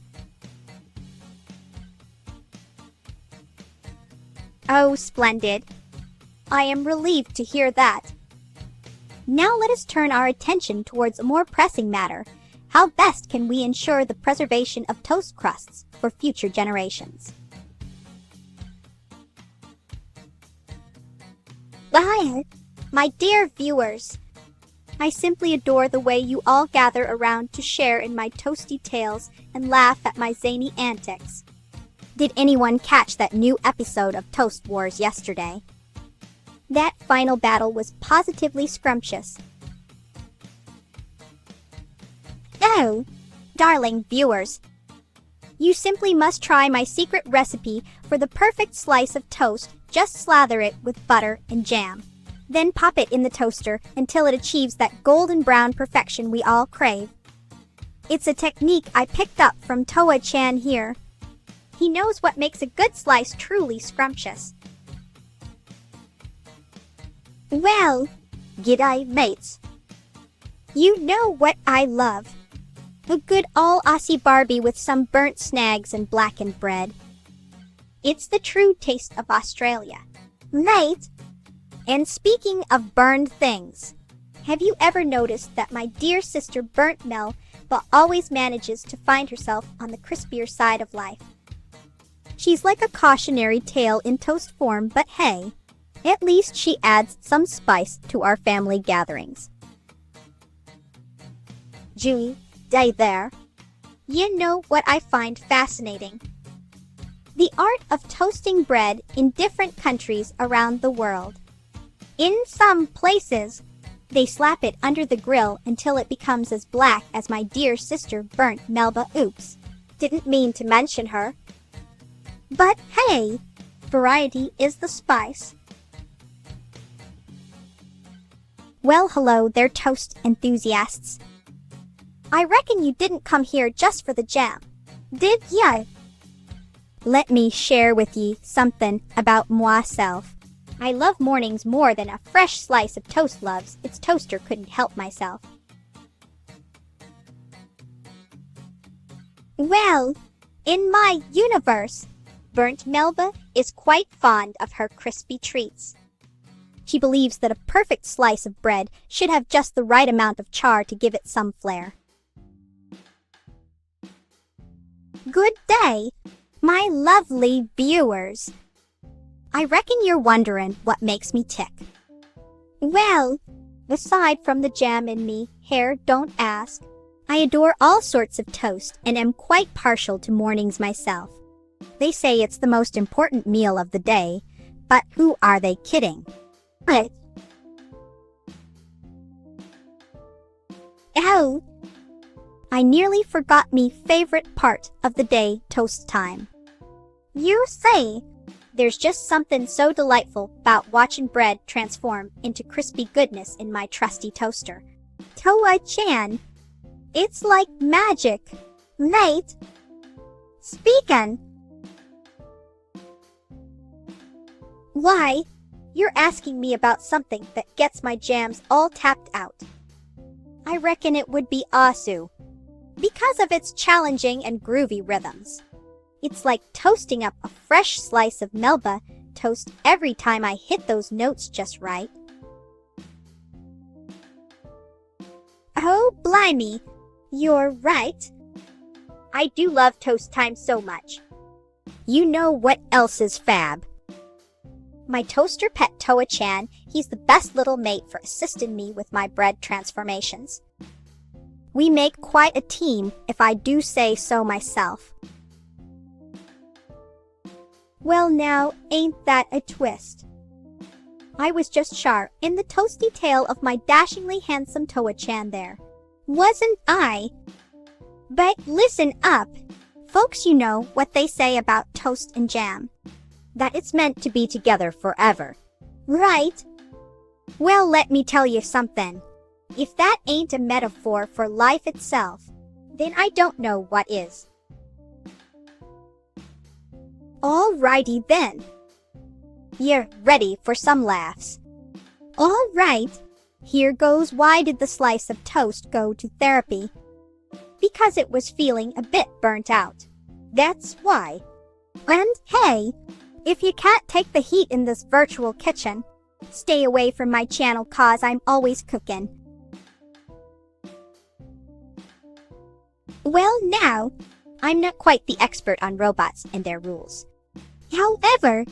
Oh, splendid. I am relieved to hear that. Now let us turn our attention towards a more pressing matter. How best can we ensure the preservation of toast crusts for future generations? Well, my dear viewers, I simply adore the way you all gather around to share in my toasty tales and laugh at my zany antics. Did anyone catch that new episode of Toast Wars yesterday? That final battle was positively scrumptious. Oh, darling viewers, you simply must try my secret recipe for the perfect slice of toast. Just slather it with butter and jam. Then pop it in the toaster until it achieves that golden brown perfection we all crave. It's a technique I picked up from Toa-chan here. He knows what makes a good slice truly scrumptious. Well, g'day mates. You know what I love? A good all-Aussie Barbie with some burnt snags and blackened bread. It's the true taste of Australia. Mate! And speaking of burned things, have you ever noticed that my dear sister Burnt Mel but always manages to find herself on the crispier side of life? She's like a cautionary tale in toast form, but hey, at least she adds some spice to our family gatherings. Julie, day there. You know what I find fascinating? The art of toasting bread in different countries around the world. In some places, they slap it under the grill until it becomes as black as my dear sister Burnt Melba. Oops, didn't mean to mention her. But hey, variety is the spice. Well, hello there, toast enthusiasts. I reckon you didn't come here just for the jam, did ya? Let me share with ye something about myself. I love mornings more than a fresh slice of toast loves its toaster couldn't help myself. Well, in my universe, Burnt Melba is quite fond of her crispy treats. She believes that a perfect slice of bread should have just the right amount of char to give it some flair. Good day, my lovely viewers. I reckon you're wondering what makes me tick. Well, aside from the jam in me, hair don't ask. I adore all sorts of toast and am quite partial to mornings myself. They say it's the most important meal of the day, but who are they kidding? What? Ow! I nearly forgot me favorite part of the day, toast time. You say, there's just something so delightful about watching bread transform into crispy goodness in my trusty toaster. Toa-chan, it's like magic. Mate, speakin'. Why, you're asking me about something that gets my jams all tapped out. I reckon it would be asu, because of its challenging and groovy rhythms. It's like toasting up a fresh slice of Melba toast every time I hit those notes just right. Oh, blimey, you're right. I do love toast time so much. You know what else is fab? My toaster pet Toa-chan, he's the best little mate for assisting me with my bread transformations. We make quite a team, if I do say so myself. Well now, ain't that a twist? I was just sharp in the toasty tail of my dashingly handsome Toa-chan there. Wasn't I? But listen up. Folks, you know what they say about toast and jam. That it's meant to be together forever. Right? Well, let me tell you something. If that ain't a metaphor for life itself, then I don't know what is. Alrighty then. You're ready for some laughs. Alright. Here goes. Why did the slice of toast go to therapy? Because it was feeling a bit burnt out. That's why. And hey, if you can't take the heat in this virtual kitchen, stay away from my channel cause I'm always cooking. Well now, I'm not quite the expert on robots and their rules. However,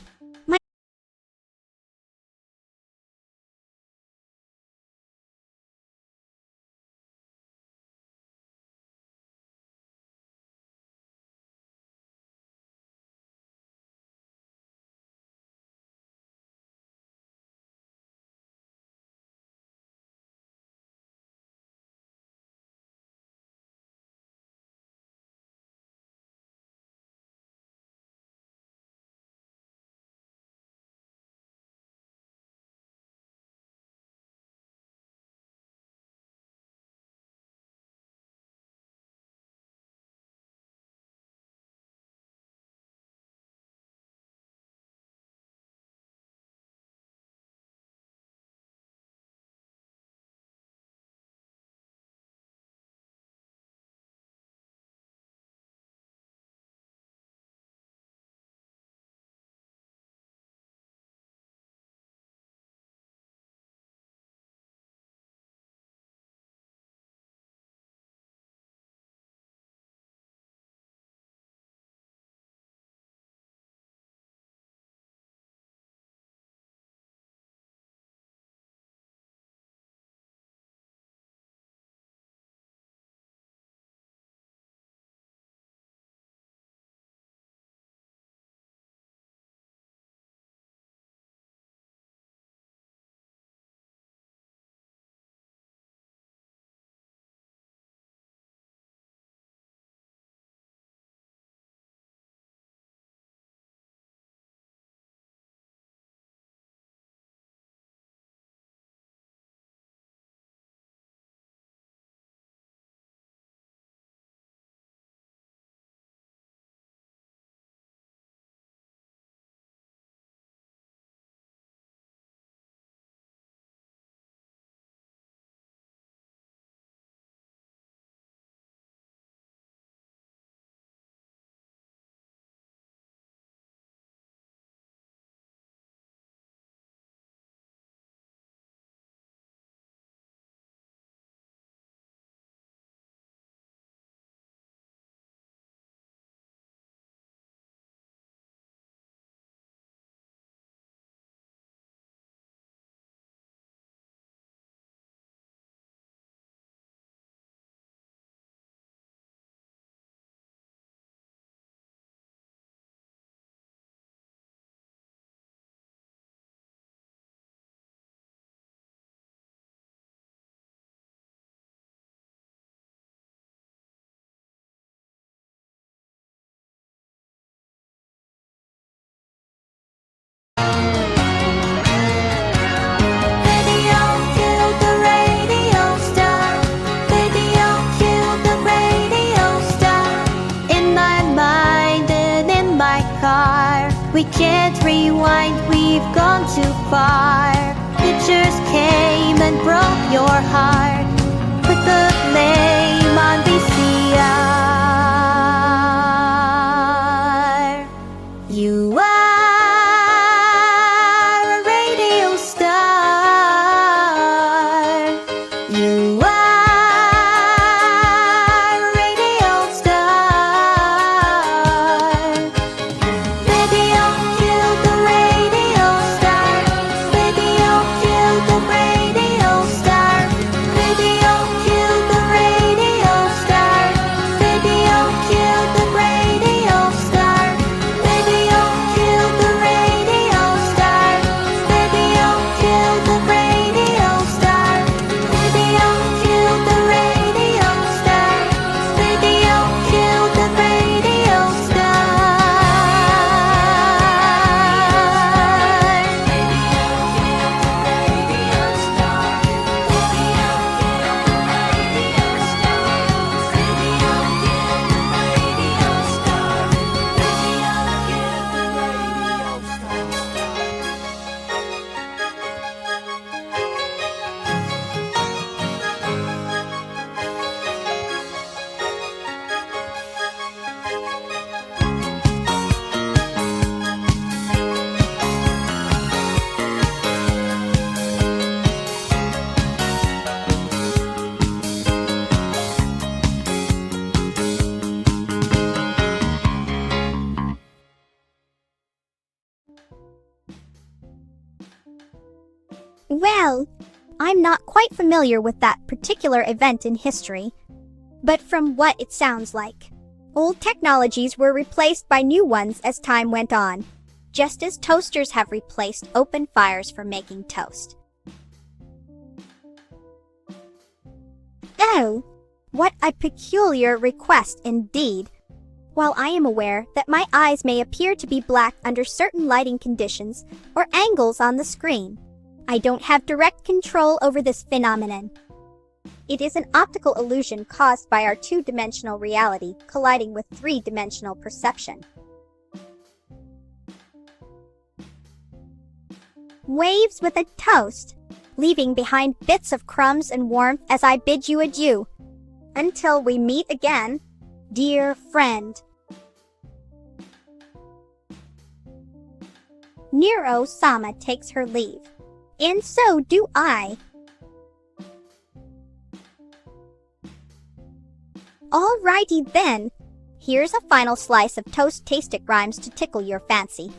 We can't rewind, we've gone too far. Pictures came and broke your heart. Put the blame on VCR. You are a radio star. You are a radio star. Radio killed the radio star. Radio killed the radio star. Radio killed the radio star. Radio killed the radio star. Radio killed the radio star. Radio killed the radio star. Radio killed the radio star. Radio killed the radio star. Well, I'm not quite familiar with that particular event in history, but from what it sounds like, old technologies were replaced by new ones as time went on, just as toasters have replaced open fires for making toast. Oh, what a peculiar request indeed. While I am aware that my eyes may appear to be black under certain lighting conditions or angles on the screen, I don't have direct control over this phenomenon. It is an optical illusion caused by our two-dimensional reality colliding with three-dimensional perception. Waves with a toast, leaving behind bits of crumbs and warmth as I bid you adieu. Until we meet again, dear friend. Neuro-sama takes her leave. And so do I. Alrighty then. Here's a final slice of toast tastic rhymes to tickle your fancy.